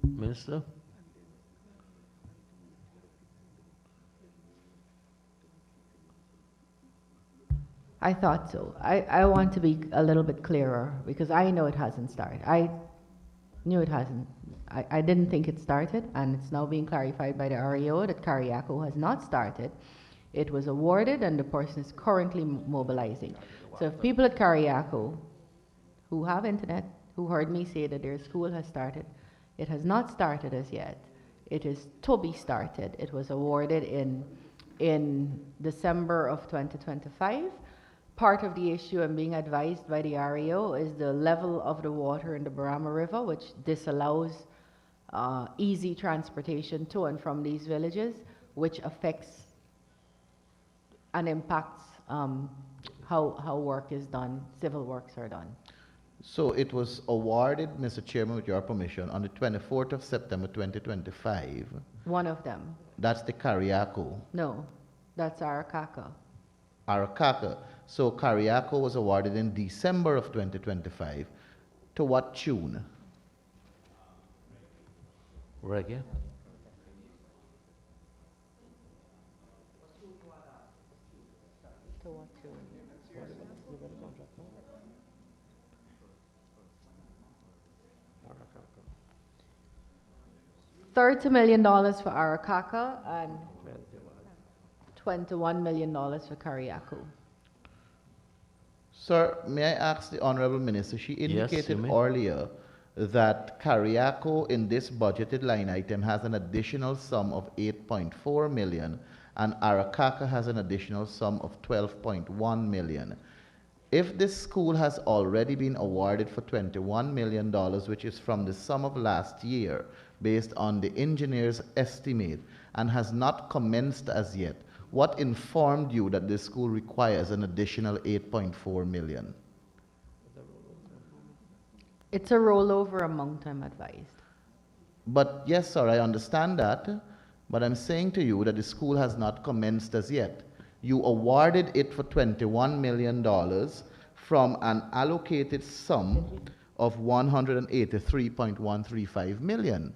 Minister? I thought so. I want to be a little bit clearer because I know it hasn't started. I knew it hasn't. I didn't think it started, and it's now being clarified by the REO that Cariaco has not started. It was awarded, and the person is currently mobilizing. So if people at Cariaco who have internet, who heard me say that their school has started, it has not started as yet. It is to be started. It was awarded in December of 2025. Part of the issue I'm being advised by the REO is the level of the water in the Barama River, which disallows easy transportation to and from these villages, which affects and impacts how work is done, civil works are done. So it was awarded, Mr. Chairman, with your permission, on the 24th of September 2025. One of them. That's the Cariaco. No, that's Arcaca. Arcaca. So Cariaco was awarded in December of 2025. To what tune? Reggae? To what tune? $30 million for Arcaca and $21 million for Cariaco. Sir, may I ask the Honorable Minister, she indicated may. earlier that Cariaco in this budgeted line item has an additional sum of 8.4 million and Arcaca has an additional sum of 12.1 million. If this school has already been awarded for $21 million, which is from the sum of last year, based on the engineer's estimate, and has not commenced as yet, what informed you that this school requires an additional 8.4 million? It's a rollover amount, I'm advised. But yes, sir, I understand that, but I'm saying to you that the school has not commenced as yet. You awarded it for $21 million from an allocated sum of 183.135 million.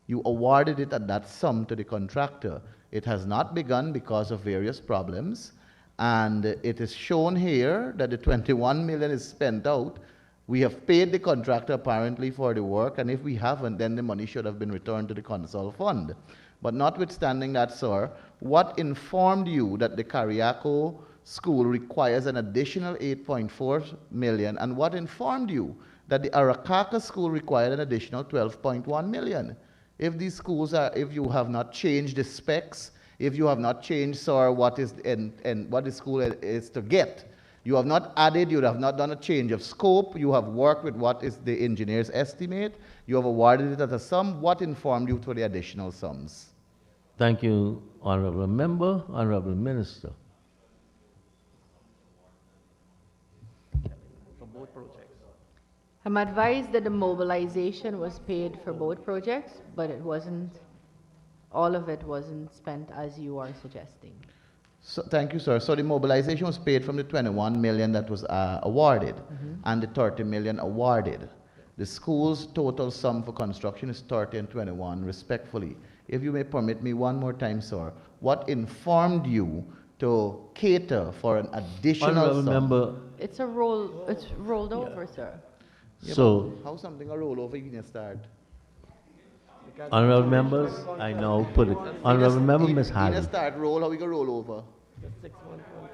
You awarded it at that sum to the contractor. It has not begun because of various problems, and it is shown here that the 21 million is spent out. We have paid the contractor apparently for the work, and if we haven't, then the money should have been returned to the consol fund. But notwithstanding that, sir, what informed you that the Cariaco school requires an additional 8.4 million, and what informed you that the Arcaca school required an additional 12.1 million? If these schools are, if you have not changed the specs, if you have not changed, sir, what is and what the school is to get, you have not added, you have not done a change of scope, you have worked with what is the engineer's estimate, you have awarded it at a sum, what informed you for the additional sums? Thank you, Honorable Member, Honorable Minister. For both projects. I'm advised that the mobilization was paid for both projects, but it wasn't, all of it wasn't spent as you are suggesting. So, thank you, sir. So the mobilization was paid from the 21 million that was awarded and the 30 million awarded. The school's total sum for construction is 30 and 21, respectfully. If you may permit me one more time, sir, what informed you to cater for an additional Honorable sum. member, It's rolled over, sir. Yeah, so, but how something a rollover you can start? honorable members, I now put it, honorable member, Ms. You Halley, start roll, how we go roll over?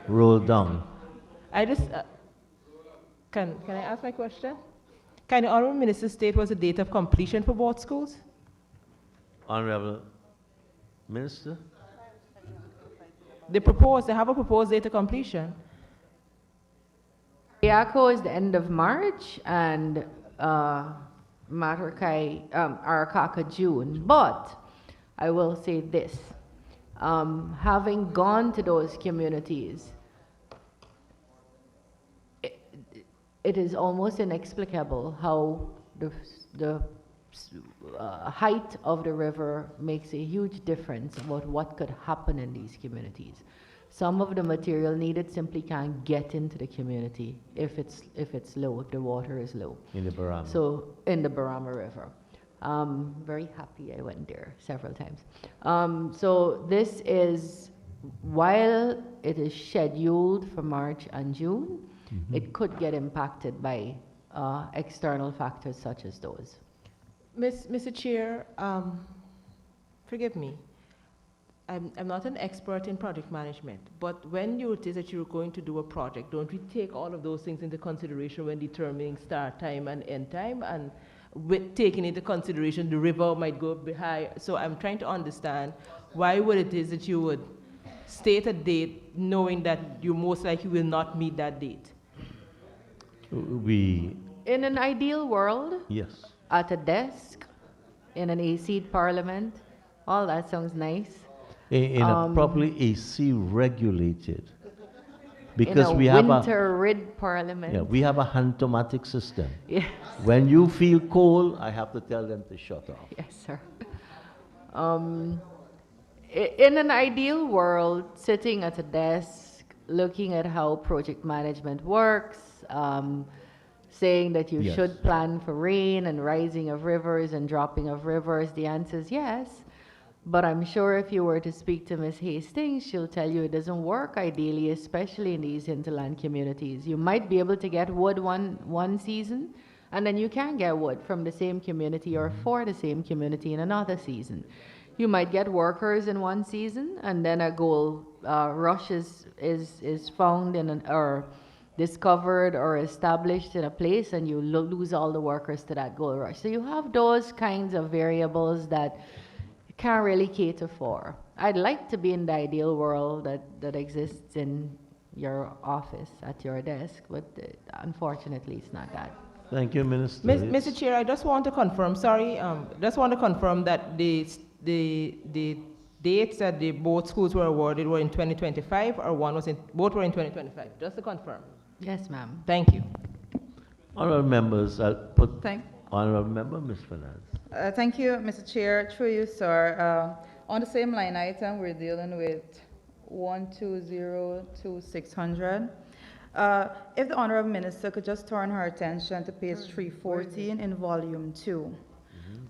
roll down. I just, can I ask my question? Can the Honorable Minister state what's the date of completion for board schools? Honorable Minister? They have a proposed date of completion. Yako is the end of March and Arakaka June. But I will say this, having gone to those communities, it is almost inexplicable how the height of the river makes a huge difference about what could happen in these communities. Some of the material needed simply can't get into the community if it's low, if the water is low. In the Barama. So, in the Barama River. Very happy I went there several times. So this is, while it is scheduled for March and June, it could get impacted by external factors such as those. Mr. Chair, forgive me. I'm not an expert in project management, but when you it is that you're going to do a project, don't we take all of those things into consideration when determining start time and end time, and with taking into consideration the river might go behind? So I'm trying to understand why would it is that you would state a date knowing that you most likely will not meet that date? In an ideal world, Yes. at a desk, in an AC parliament, all that sounds nice. In a properly AC regulated. Because in we a have winter rid parliament. yeah, we have a automatic system. Yes. When you feel cold, I have to tell them to shut off. Yes, sir. In an ideal world, sitting at a desk, looking at how project management works, saying that you Yes. should plan for rain and rising of rivers and dropping of rivers, the answer is yes. But I'm sure if you were to speak to Ms. Hastings, she'll tell you it doesn't work ideally, especially in these hinterland communities. You might be able to get wood one season, and then you can get wood from the same community or for the same community in another season. You might get workers in one season, and then a gold rush is found or discovered or established in a place, and you lose all the workers to that gold rush. So you have those kinds of variables that can't really cater for. I'd like to be in the ideal world that exists in your office, at your desk, but unfortunately it's not that. Thank you, Minister. Mr. Chair, I just want to confirm, just want to confirm that the dates that the both schools were awarded were in 2025, or both were in 2025, just to confirm. Yes, ma'am. Thank you. Honorable members, I'll put Thank- Honorable Member, Ms. Fernandez. Thank you, Mr. Chair. Through you, sir. On the same line item, we're dealing with 1202600. If the Honorable Minister could just turn her attention to page 314 in volume 2.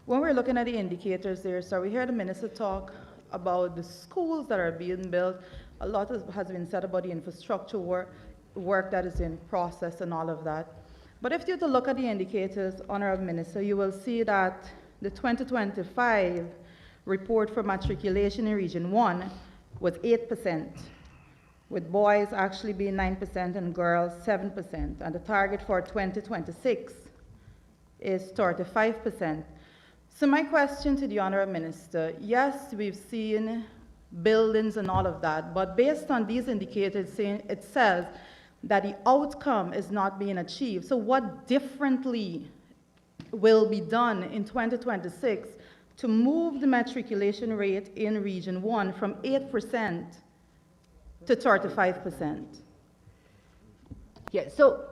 When we're looking at the indicators there, sir, we hear the Minister talk about the schools that are being built. A lot has been said about the infrastructure work that is in process and all of that. But if you were to look at the indicators, Honorable Minister, you will see that the 2025 report for matriculation in Region 1 was 8%, with boys actually being 9% and girls 7%. And the target for 2026 is 35%. So my question to the Honorable Minister, yes, we've seen buildings and all of that, but based on these indicators, it says that the outcome is not being achieved. So what differently will be done in 2026 to move the matriculation rate in Region 1 from 8% to 35%? Yeah, so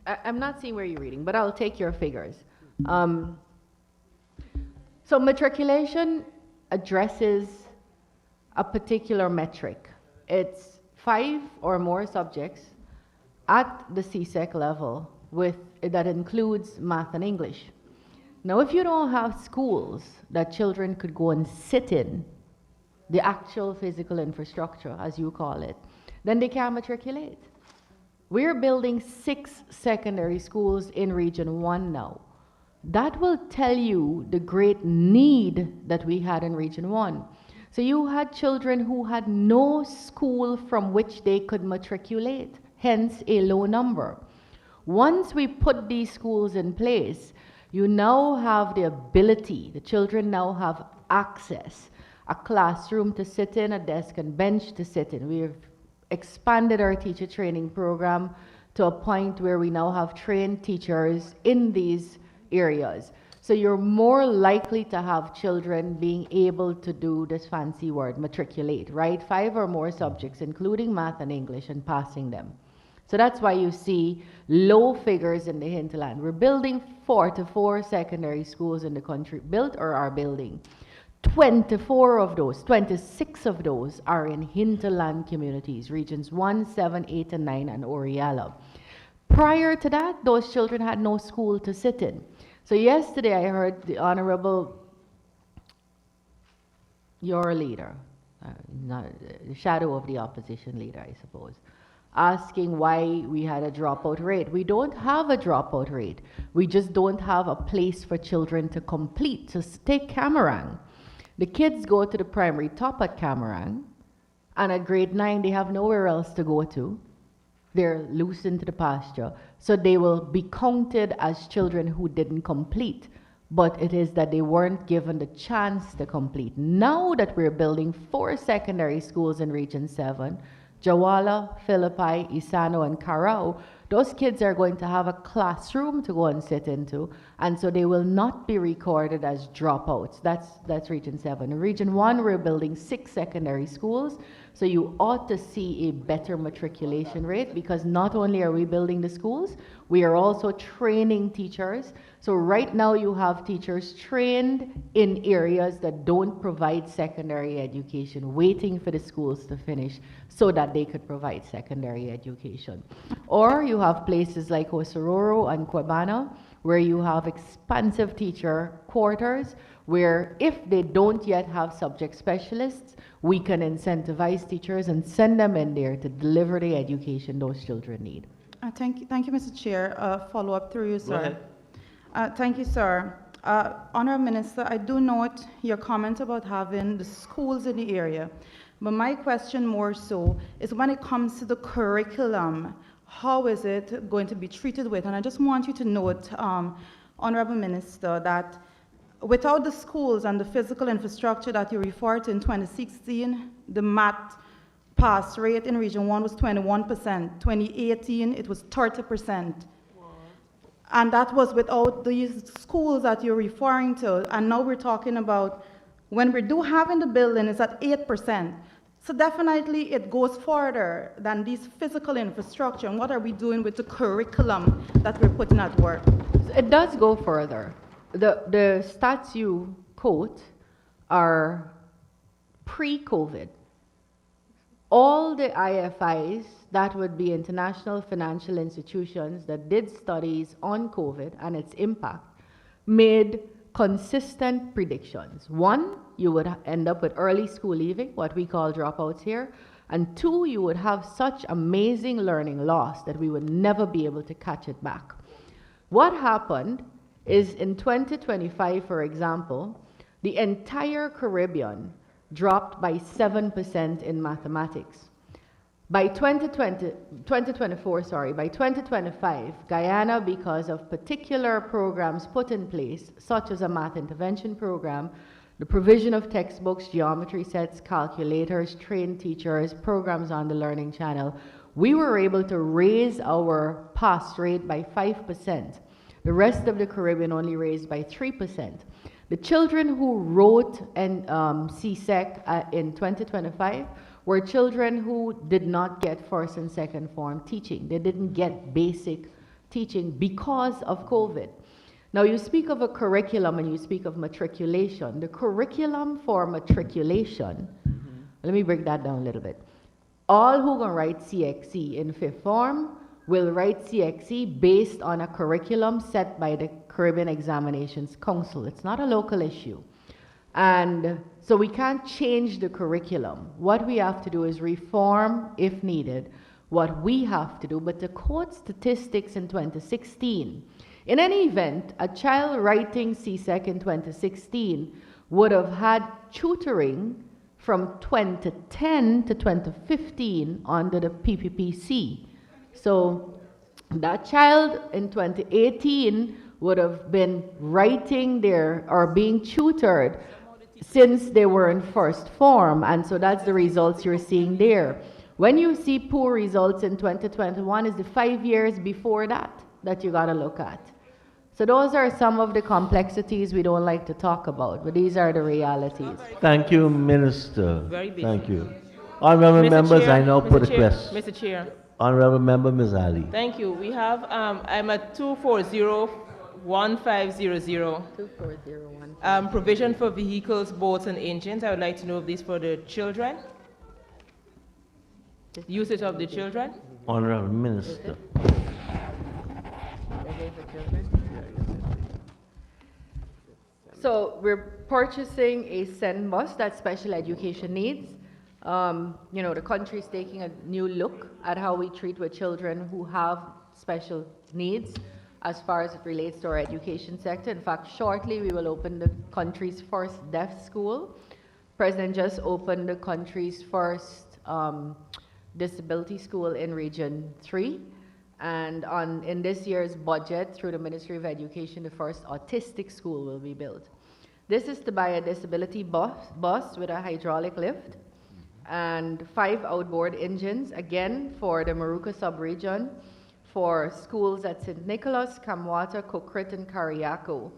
I'm not seeing where you're reading, but I'll take your figures. So matriculation addresses a particular metric. It's 5 or more subjects at the CSEC level that includes math and English. Now, if you don't have schools that children could go and sit in, the actual physical infrastructure, as you call it, then they can't matriculate. We're building 6 secondary schools in Region 1 now. That will tell you the great need that we had in Region 1. So you had children who had no school from which they could matriculate, hence a low number. Once we put these schools in place, you now have the ability, the children now have access, a classroom to sit in, a desk and bench to sit in. We've expanded our teacher training program to a point where we now have trained teachers in these areas. So you're more likely to have children being able to do this fancy word, matriculate, right? 5 or more subjects, including math and English, and passing them. So that's why you see low figures in the hinterland. We're building 44 secondary schools in the country, built or are building. 24 of those, 26 of those are in hinterland communities, regions 1, 7, 8, and 9, and Oriala. Prior to that, those children had no school to sit in. So yesterday I heard the Honorable, your leader, not the shadow of the opposition leader, I suppose, asking why we had a dropout rate. We don't have a dropout rate. We just don't have a place for children to complete. So take Camarang. The kids go to the primary top at Camarang, and at grade 9 they have nowhere else to go to. They're loose into the pasture. So they will be counted as children who didn't complete. But it is that they weren't given the chance to complete. Now that we're building 4 secondary schools in Region 7, Jawala, Philippi, Isano, and Carao, those kids are going to have a classroom to go and sit into, and so they will not be recorded as dropouts. That's Region 7. In Region 1, we're building 6 secondary schools, so you ought to see a better matriculation rate, because not only are we building the schools, we are also training teachers. So right now you have teachers trained in areas that don't provide secondary education, waiting for the schools to finish so that they could provide secondary education. Or you have places like Osororo and Kwabana, where you have expansive teacher quarters, where if they don't yet have subject specialists, we can incentivize teachers and send them in there to deliver the education those children need. Thank you, Mr. Chair. Follow up through you, sir. Go ahead. Thank you, sir. Honorable Minister, I do note your comment about having the schools in the area, but my question more so is when it comes to the curriculum, how is it going to be treated with? And I just want you to note, Honorable Minister, that without the schools and the physical infrastructure that you referred to in 2016, the math pass rate in Region 1 was 21%. 2018, it was 30%. And that was without these schools that you're referring to. And now we're talking about when we do have in the building, it's at 8%. So definitely it goes further than this physical infrastructure. And what are we doing with the curriculum that we're putting at work? It does go further. The stats you quote are pre-COVID. All the IFIs, that would be international financial institutions that did studies on COVID and its impact, made consistent predictions. 1, you would end up with early school leaving, what we call dropouts here, and 2, you would have such amazing learning loss that we would never be able to catch it back. What happened is in 2025, for example, the entire Caribbean dropped by 7% in mathematics. By 2025, Guyana, because of particular programs put in place, such as a math intervention program, the provision of textbooks, geometry sets, calculators, trained teachers, programs on the Learning Channel, we were able to raise our pass rate by 5%. The rest of the Caribbean only raised by 3%. The children who wrote CSEC in 2025 were children who did not get first and second form teaching. They didn't get basic teaching because of COVID. Now you speak of a curriculum and you speak of matriculation. The curriculum for matriculation, let me break that down a little bit. All who can write CXC in 5th form will write CXC based on a curriculum set by the Caribbean Examinations Council. It's not a local issue. And So we can't change the curriculum. What we have to do is reform if needed, what we have to do. But to quote statistics in 2016, in any event, a child writing CSEC in 2016 would have had tutoring from 2010 to 2015 under the PPPC. So that child in 2018 would have been writing their or being tutored since they were in first form, and so that's the results you're seeing there. When you see poor results in 2021, is the 5 years before that you got to look at. So those are some of the complexities we don't like to talk about, but these are the realities. Thank you, Minister. Very busy. Thank you. Honorable members, Chair, I now put a Chair, question. Mr. Chair. Honorable member, Ms. Ali. Thank you. We have, I'm at 240-1500. 2401. Provision for vehicles, boats, and engines. I would like to know if this for the children. Usage of the children. Honorable Minister. So we're purchasing a SEN bus, that's special education needs. You know, the country is taking a new look at how we treat with children who have special needs as far as it relates to our education sector. In fact, shortly we will open the country's first deaf school. President just opened the country's first disability school in Region 3. And in this year's budget, through the Ministry of Education, the first autistic school will be built. This is to buy a disability bus with a hydraulic lift and 5 outboard engines, again for the Maruka sub-region, for schools at St. Nicholas, Kamwata, Kokrit, and Kariako,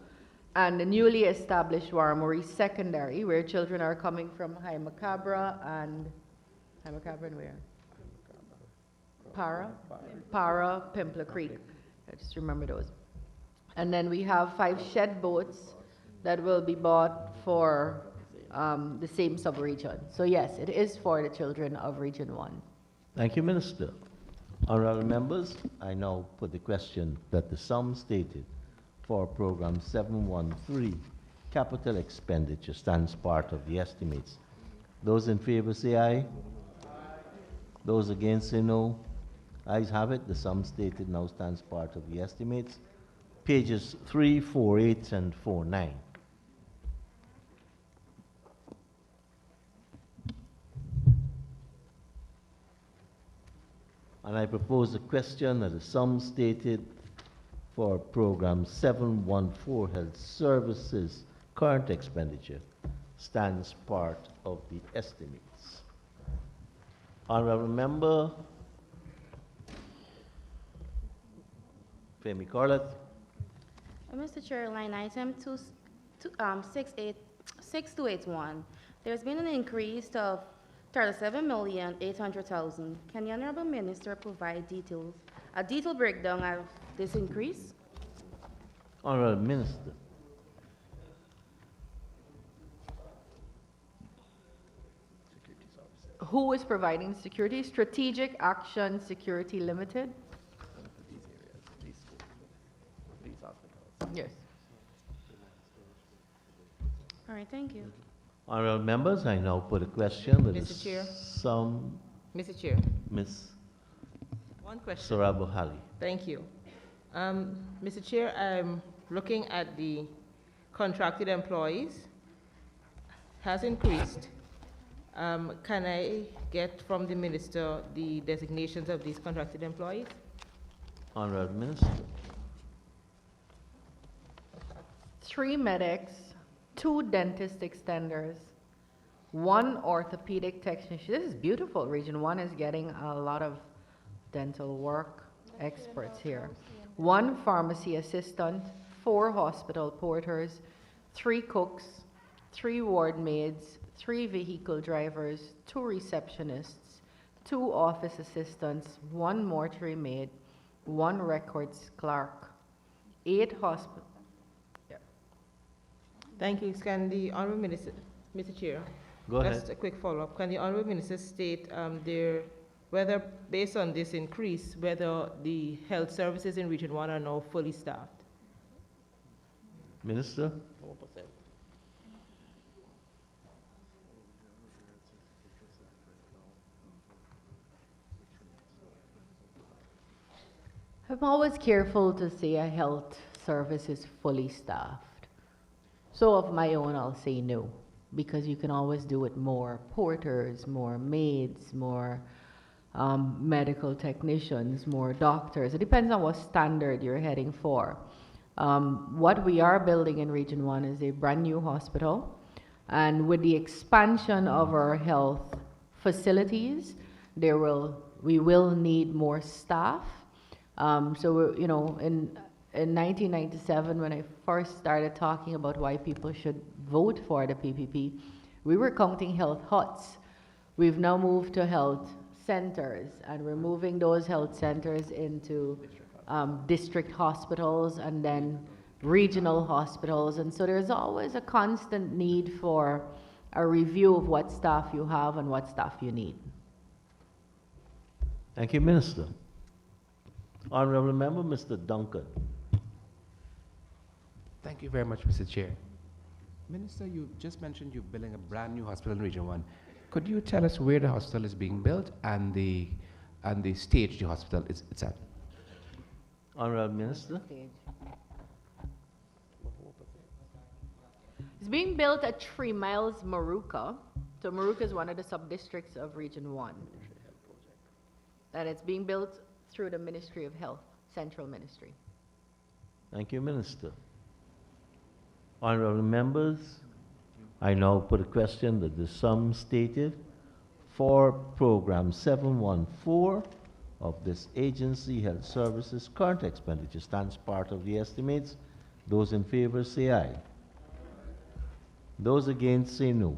and the newly established Waramuri Secondary, where children are coming from Haimacabra and where? Para, Pimpla Creek. I just remember those. And then we have 5 shed boats that will be bought for the same sub-region. So yes, it is for the children of Region 1. Thank you, Minister. Honorable members, I now put the question that the sum stated for Program 713, capital expenditure, stands part of the estimates. Those in favor say aye. Those against say no. Ayes have it. The sum stated now stands part of the estimates. Pages 3, 48, and 49. And I propose a question that the sum stated for Program 714, Health Services, current expenditure, stands part of the estimates. Honorable Member Femi Corlett. Mr. Chair, line item 6281. There's been an increase of 37,800,000. Can the Honorable Minister provide a detailed breakdown of this increase? Honorable Minister. Who is providing security? Strategic Action Security Limited? Yes. All right, thank you. Honorable members, I now put a question that Mr. Chair. Some Mr. Chair. Miss One question. Sarabo Hali. Thank you. Mr. Chair, I'm looking at the contracted employees has increased. Can I get from the Minister the designations of these contracted employees? Honorable Minister. 3 medics, 2 dentist extenders, 1 orthopedic technician. This is beautiful. Region 1 is getting a lot of dental work experts here. 1 pharmacy assistant, 4 hospital porters, 3 cooks, 3 ward maids, 3 vehicle drivers, 2 receptionists, 2 office assistants, 1 mortuary maid, 1 records clerk, 8 hospital. Thank you. Can the Honourable Minister, Mr. Chair, Go ahead. just a quick follow-up. Can the Honourable Minister state whether, based on this increase, whether the health services in Region 1 are now fully staffed? Minister. I'm always careful to say a health service is fully staffed. So of my own, I'll say no, because you can always do it more porters, more maids, more medical technicians, more doctors. It depends on what standard you're heading for. What we are building in Region 1 is a brand new hospital, and with the expansion of our health facilities, we will need more staff. So, you know, in 1997, when I first started talking about why people should vote for the PPP, we were counting health huts. We've now moved to health centers, and we're moving those health centers into district hospitals and then regional hospitals. And so there's always a constant need for a review of what staff you have and what staff you need. Thank you, Minister. Honorable Member, Mr. Duncan. Thank you very much, Mr. Chair. Minister, you just mentioned you're building a brand new hospital in Region 1. Could you tell us where the hospital is being built and the stage the hospital is at? Honorable Minister. It's being built at 3 Miles, Maruka. So Maruka is one of the sub-districts of Region 1. And it's being built through the Ministry of Health, Central Ministry. Thank you, Minister. Honorable members, I now put a question that the sum stated for Program 714 of this agency, Health Services, current expenditure stands part of the estimates. Those in favor say aye. Those against say no.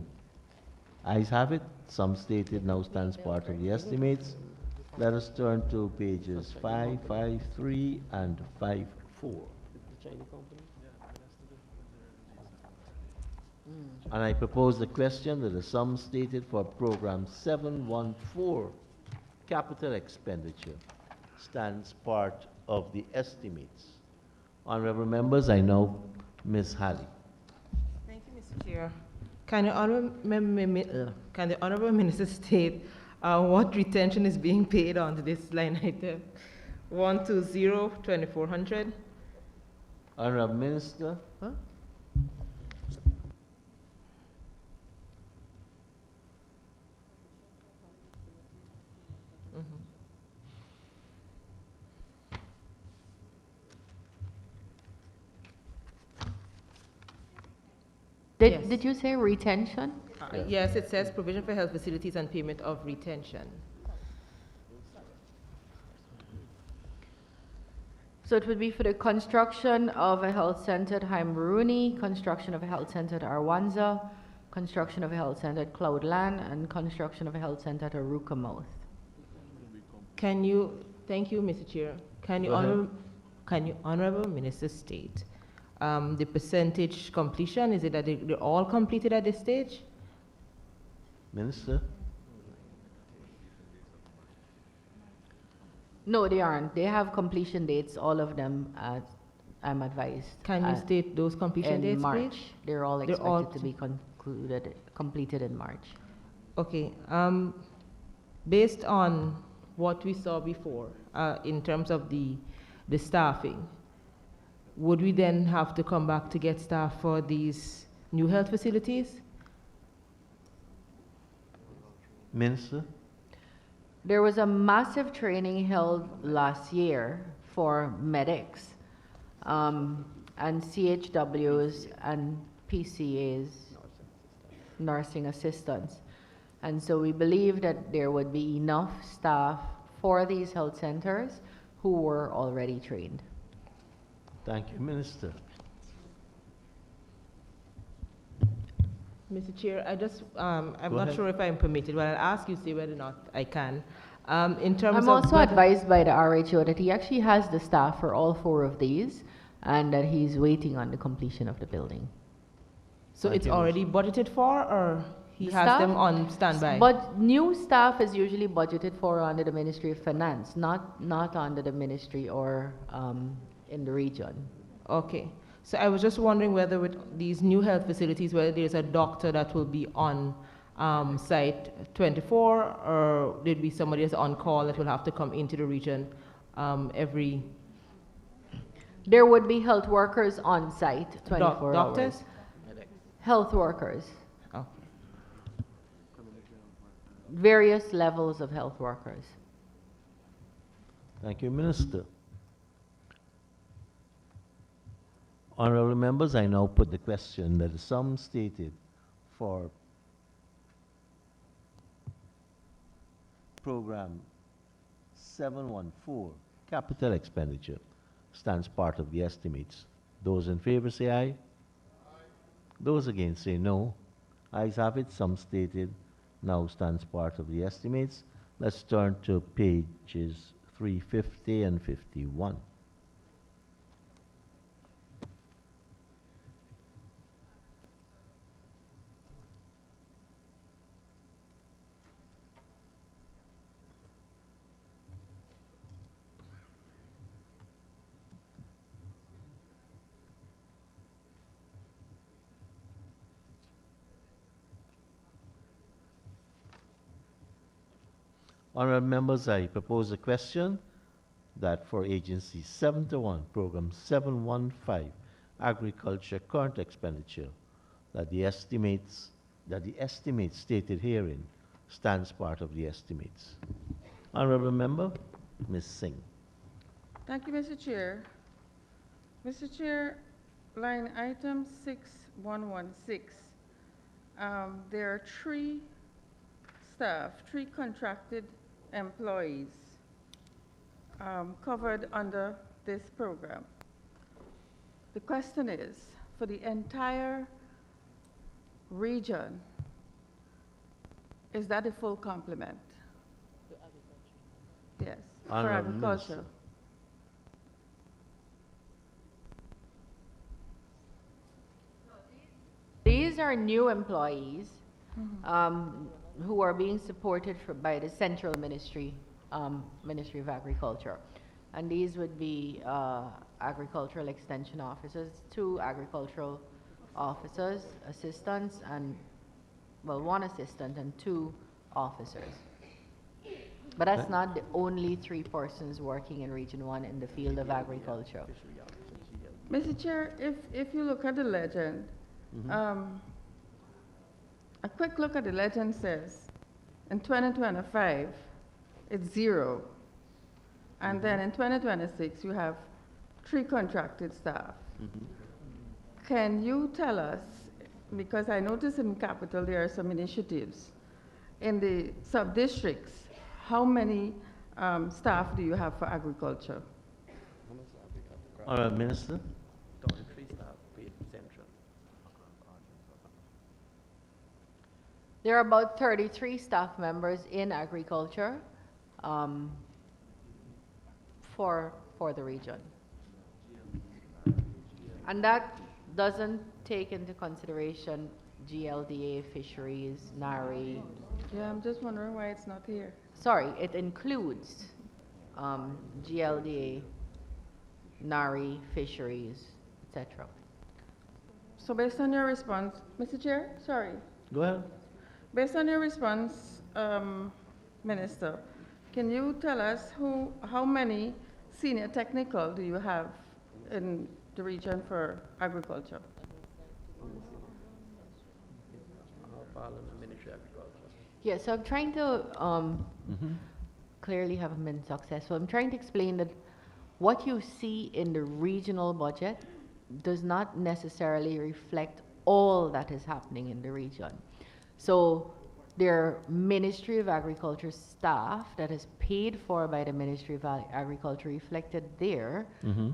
Ayes have it. Sum stated now stands part of the estimates. Let us turn to pages 553 and 54. And I propose the question that the sum stated for Program 714, capital expenditure, stands part of the estimates. Honorable members, I know Ms. Halley. Thank you, Mr. Chair. Can the Honorable Minister state what retention is being paid on this line item? 120-2400. Honorable Minister. Huh? Did you say retention? Yes, it says provision for health facilities and payment of retention. So it would be for the construction of a health center at Haimruni, construction of a health center at Arwanza, construction of a health center at Cloudland, and construction of a health center at Aruka Mouth. Thank you, Mr. Chair. Can you, Honorable Minister, state the percentage completion? Is it that they're all completed at this stage? Minister. No, they aren't. They have completion dates, all of them, I'm advised. Can you state those completion dates, in March. please? They're all expected to be completed in March. Okay. Based on what we saw before, in terms of the staffing, would we then have to come back to get staff for these new health facilities? Minister. There was a massive training held last year for medics and CHWs and PCAs, nursing assistants. And so we believe that there would be enough staff for these health centers who were already trained. Thank you, Minister. Mr. Chair, I'm Go not ahead. sure if I'm permitted, but I'll ask you to say whether or not I can. In terms I'm of also whether- advised by the RHO that he actually has the staff for all 4 of these and that he's waiting on the completion of the building. So Thank it's you, already budgeted for, or he The has staff? them on standby? But new staff is usually budgeted for under the Ministry of Finance, not under the ministry or in the region. Okay. So I was just wondering whether with these new health facilities, whether there's a doctor that will be on site 24, or there'd be somebody that's on call that will have to come into the region every There would be health workers on site 24 Doctors? hours. Health workers. Oh. Various levels of health workers. Thank you, Minister. Honorable members, I now put the question that the sum stated for program 714, capital expenditure, stands part of the estimates. Those in favor say aye. Those against say no. Ayes have it, sum stated now stands part of the estimates. Let's turn to pages 350 and 51. Honourable members, I propose a question that for agency 71, program 715, agriculture current expenditure, that the estimate stated herein stands part of the estimates. Honourable member, Ms. Singh. Thank you, Mr. Chair. Mr. Chair, line item 6116, there are three contracted employees covered under this program. The question is, for the entire region, is that a full complement? Yes, for Honourable agriculture. Minister. These are new employees who are being supported by the Central Ministry, Ministry of Agriculture. And these would be agricultural extension officers, 2 agricultural officers, assistants, and, well, 1 assistant and 2 officers. But that's not the only 3 persons working in Region 1 in the field of agriculture. Mr. Chair, if you look at the legend, a quick look at the legend says, in 2025, it's 0. And then in 2026, you have 3 contracted staff. Can you tell us, because I noticed in Capital there are some initiatives, in the sub-districts, how many staff do you have for agriculture? Honourable Minister. There are about 33 staff members in agriculture for the region. And that doesn't take into consideration GLDA, fisheries, NARI. Yeah, I'm just wondering why it's not here. Sorry, it includes GLDA, NARI, fisheries, etc. So based on your response, Mr. Chair, sorry. Go ahead. Based on your response, Minister, can you tell us how many senior technical do you have in the region for agriculture? Yes, so I'm trying to clearly haven't been successful. I'm trying to explain that what you see in the regional budget does not necessarily reflect all that is happening in the region. So there are Ministry of Agriculture staff that is paid for by the Ministry of Agriculture reflected there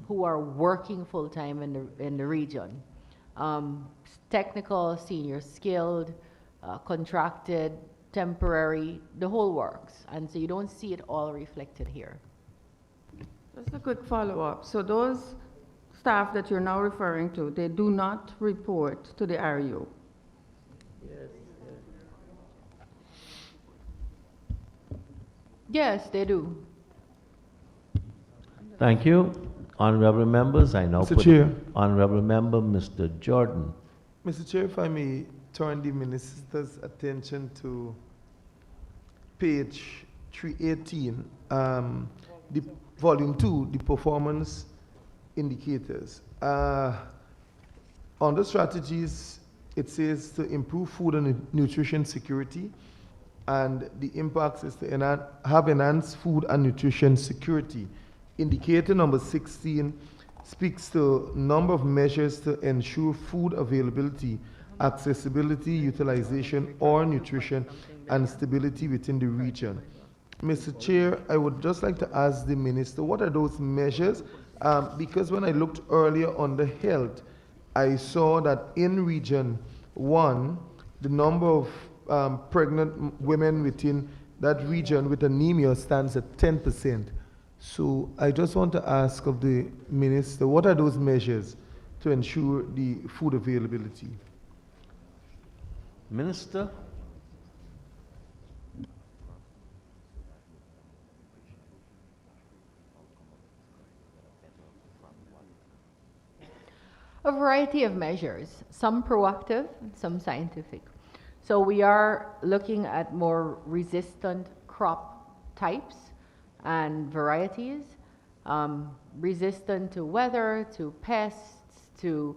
who are working full-time in the region. Technical, senior skilled, contracted, temporary, the whole works. And so you don't see it all reflected here. Just a quick follow-up. So those staff that you're now referring to, they do not report to the RU? Yes, they do. Thank you. Honourable members, I now Mr. put Chair. Honourable member Mr. Jordan. Mr. Chair, if I may turn the minister's attention to page 318, the volume 2, the performance indicators. Under strategies, it says to improve food and nutrition security, and the impacts is to have enhanced food and nutrition security. Indicator number 16 speaks to number of measures to ensure food availability, accessibility, utilization, or nutrition and stability within the region. Mr. Chair, I would just like to ask the Minister, what are those measures? Because when I looked earlier on the health, I saw that in Region 1, the number of pregnant women within that region with anemia stands at 10%. So I just want to ask of the Minister, what are those measures to ensure the food availability? Minister? A variety of measures, some proactive, some scientific. So we are looking at more resistant crop types and varieties, resistant to weather, to pests, to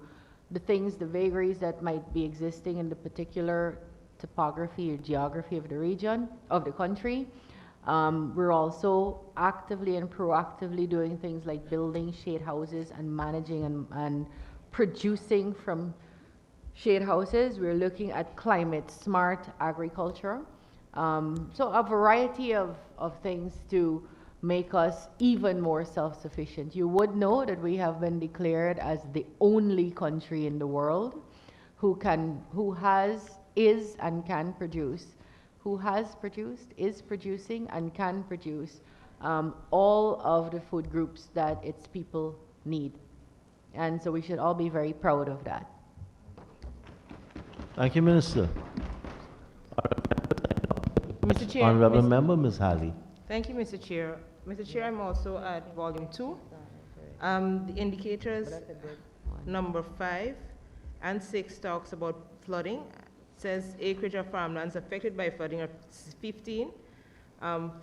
the things, the vagaries that might be existing in the particular topography or geography of the region, of the country. We're also actively and proactively doing things like building shade houses and managing and producing from shade houses. We're looking at climate smart agriculture. So a variety of things to make us even more self-sufficient. You would know that we have been declared as the only country in the world is and can produce, who has produced, is producing, and can produce all of the food groups that its people need. And so we should all be very proud of that. Thank you, Minister. Mr. Chair. Honorable Member, Ms. Halley. Thank you, Mr. Chair. Mr. Chair, I'm also at volume 2. The indicators number 5 and 6 talks about flooding. It says acreage of farmlands affected by flooding are 15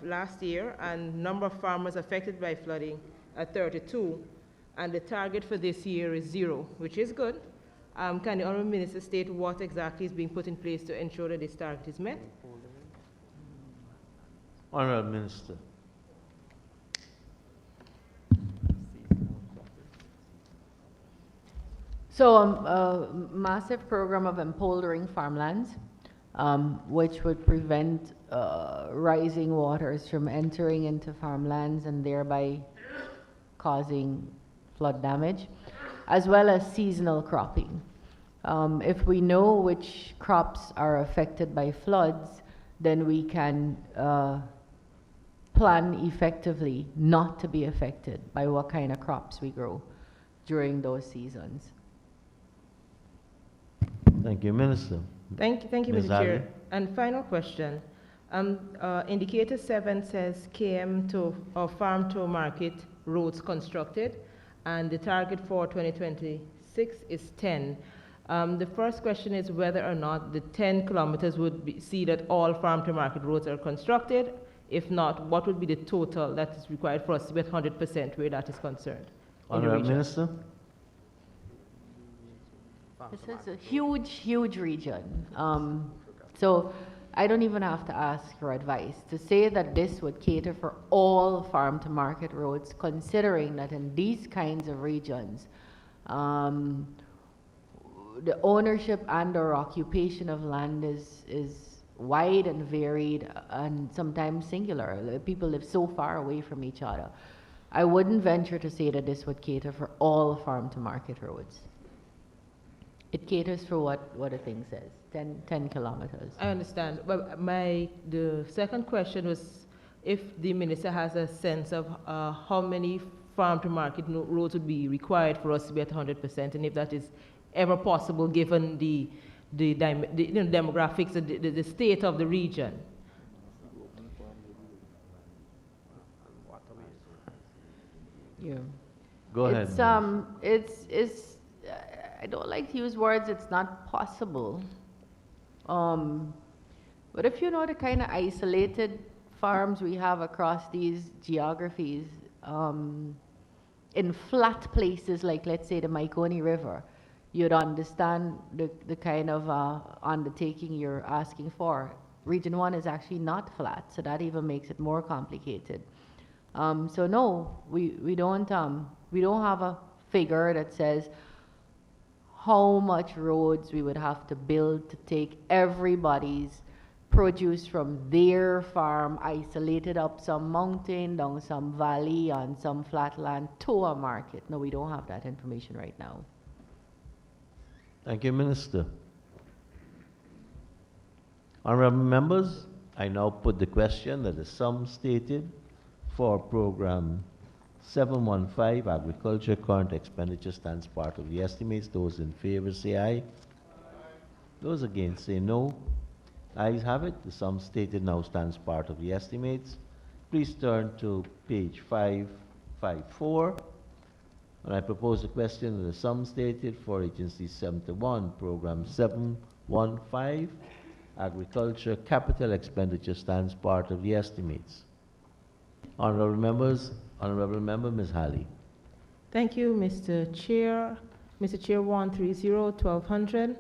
last year, and number of farmers affected by flooding are 32. And the target for this year is 0, which is good. Can the Honourable Minister state what exactly is being put in place to ensure that this target is met? Honourable Minister. So a massive program of empoldering farmlands, which would prevent rising waters from entering into farmlands and thereby causing flood damage, as well as seasonal cropping. If we know which crops are affected by floods, then we can plan effectively not to be affected by what kind of crops we grow during those seasons. Thank you, Minister. Thank you, Ms. Mr. Ali. Chair. And final question. Indicator 7 says KM to or farm to market roads constructed, and the target for 2026 is 10. The first question is whether or not the 10 kilometers would see that all farm to market roads are constructed. If not, what would be the total that is required for us to be at 100% where that is concerned? Honourable Minister. This is a huge, huge region. So I don't even have to ask for advice. To say that this would cater for all farm to market roads, considering that in these kinds of regions, the ownership and or occupation of land is wide and varied and sometimes singular. People live so far away from each other. I wouldn't venture to say that this would cater for all farm to market roads. It caters for what the thing says, 10 kilometers. I understand. But the second question was if the minister has a sense of how many farm to market roads would be required for us to be at 100%, and if that is ever possible given the demographics, the state of the region. Yeah. Go ahead. It's I don't like to use words, it's not possible. But if you know the kind of isolated farms we have across these geographies, in flat places like, let's say, the Maikoni River, you'd understand the kind of undertaking you're asking for. Region 1 is actually not flat, so that even makes it more complicated. So no, we don't have a figure that says how much roads we would have to build to take everybody's produce from their farm, isolated up some mountain, down some valley, on some flat land, to a market. No, we don't have that information right now. Thank you, Minister. Honorable members, I now put the question that the sum stated for program 715 agriculture current expenditure stands part of the estimates. Those in favor say aye. Those against say no. Ayes have it. The sum stated now stands part of the estimates. Please turn to page 554. And I propose the question that the sum stated for agency 71, program 715, agriculture capital expenditure stands part of the estimates. Honorable members, Honorable Member Ms. Halley. Thank you, Mr. Chair. Mr. Chair, 130-1200.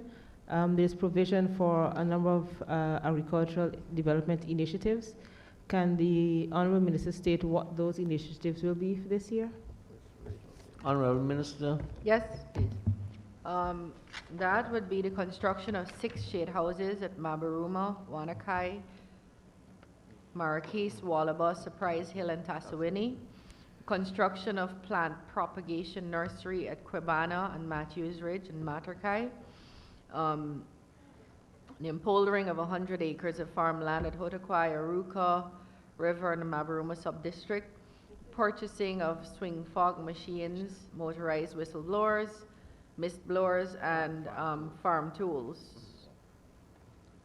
There's provision for a number of agricultural development initiatives. Can the Honorable Minister state what those initiatives will be for this year? Honorable Minister. Yes, please. That would be the construction of 6 shade houses at Mabaruma, Wanakai, Marrakesh, Wallaba, Surprise Hill, and Tassawini. Construction of plant propagation nursery at Quebana and Matthews Ridge and Materkai. The empoldering of 100 acres of farmland at Hotakwai, Aruka River, and the Mabaruma Subdistrict. Purchasing of swing fog machines, motorized whistleblowers, mist blowers, and farm tools.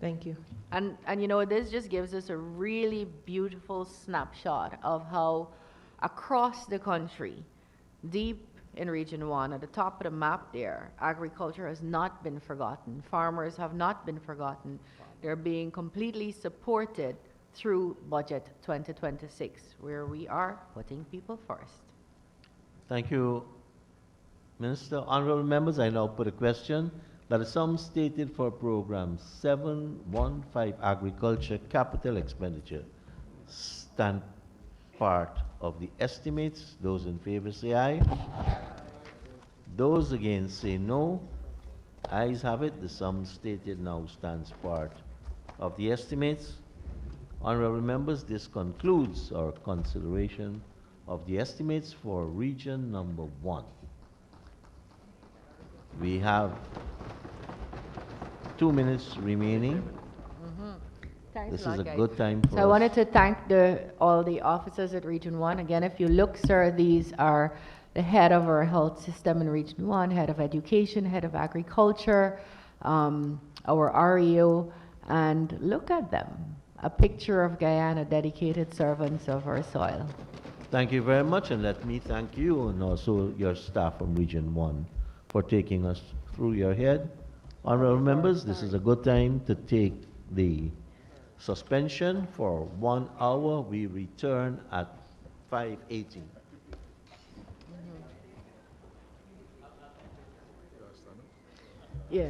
Thank you. And you know, this just gives us a really beautiful snapshot of how across the country, deep in Region 1, at the top of the map there, agriculture has not been forgotten. Farmers have not been forgotten. They're being completely supported through Budget 2026, where we are putting people first. Thank you, Minister. Honorable members, I now put a question that the sum stated for program 715 agriculture capital expenditure stand part of the estimates. Those in favor say aye. Those against say no. Ayes have it. The sum stated now stands part of the estimates. Honorable members, this concludes our consideration of the estimates for region number 1. We have 2 minutes remaining. Thanks This a lot, is a guys. good time for So I us. wanted to thank all the officers at Region 1. Again, if you look, sir, these are the head of our health system in Region 1, head of education, head of agriculture, our REO, and look at them. A picture of Guyana, dedicated servants of our soil. Thank you very much, and let me thank you and also your staff from Region 1 for taking us through your head. Honorable members, this is a good time to take the suspension for 1 hour. We return at 5:18. Yeah.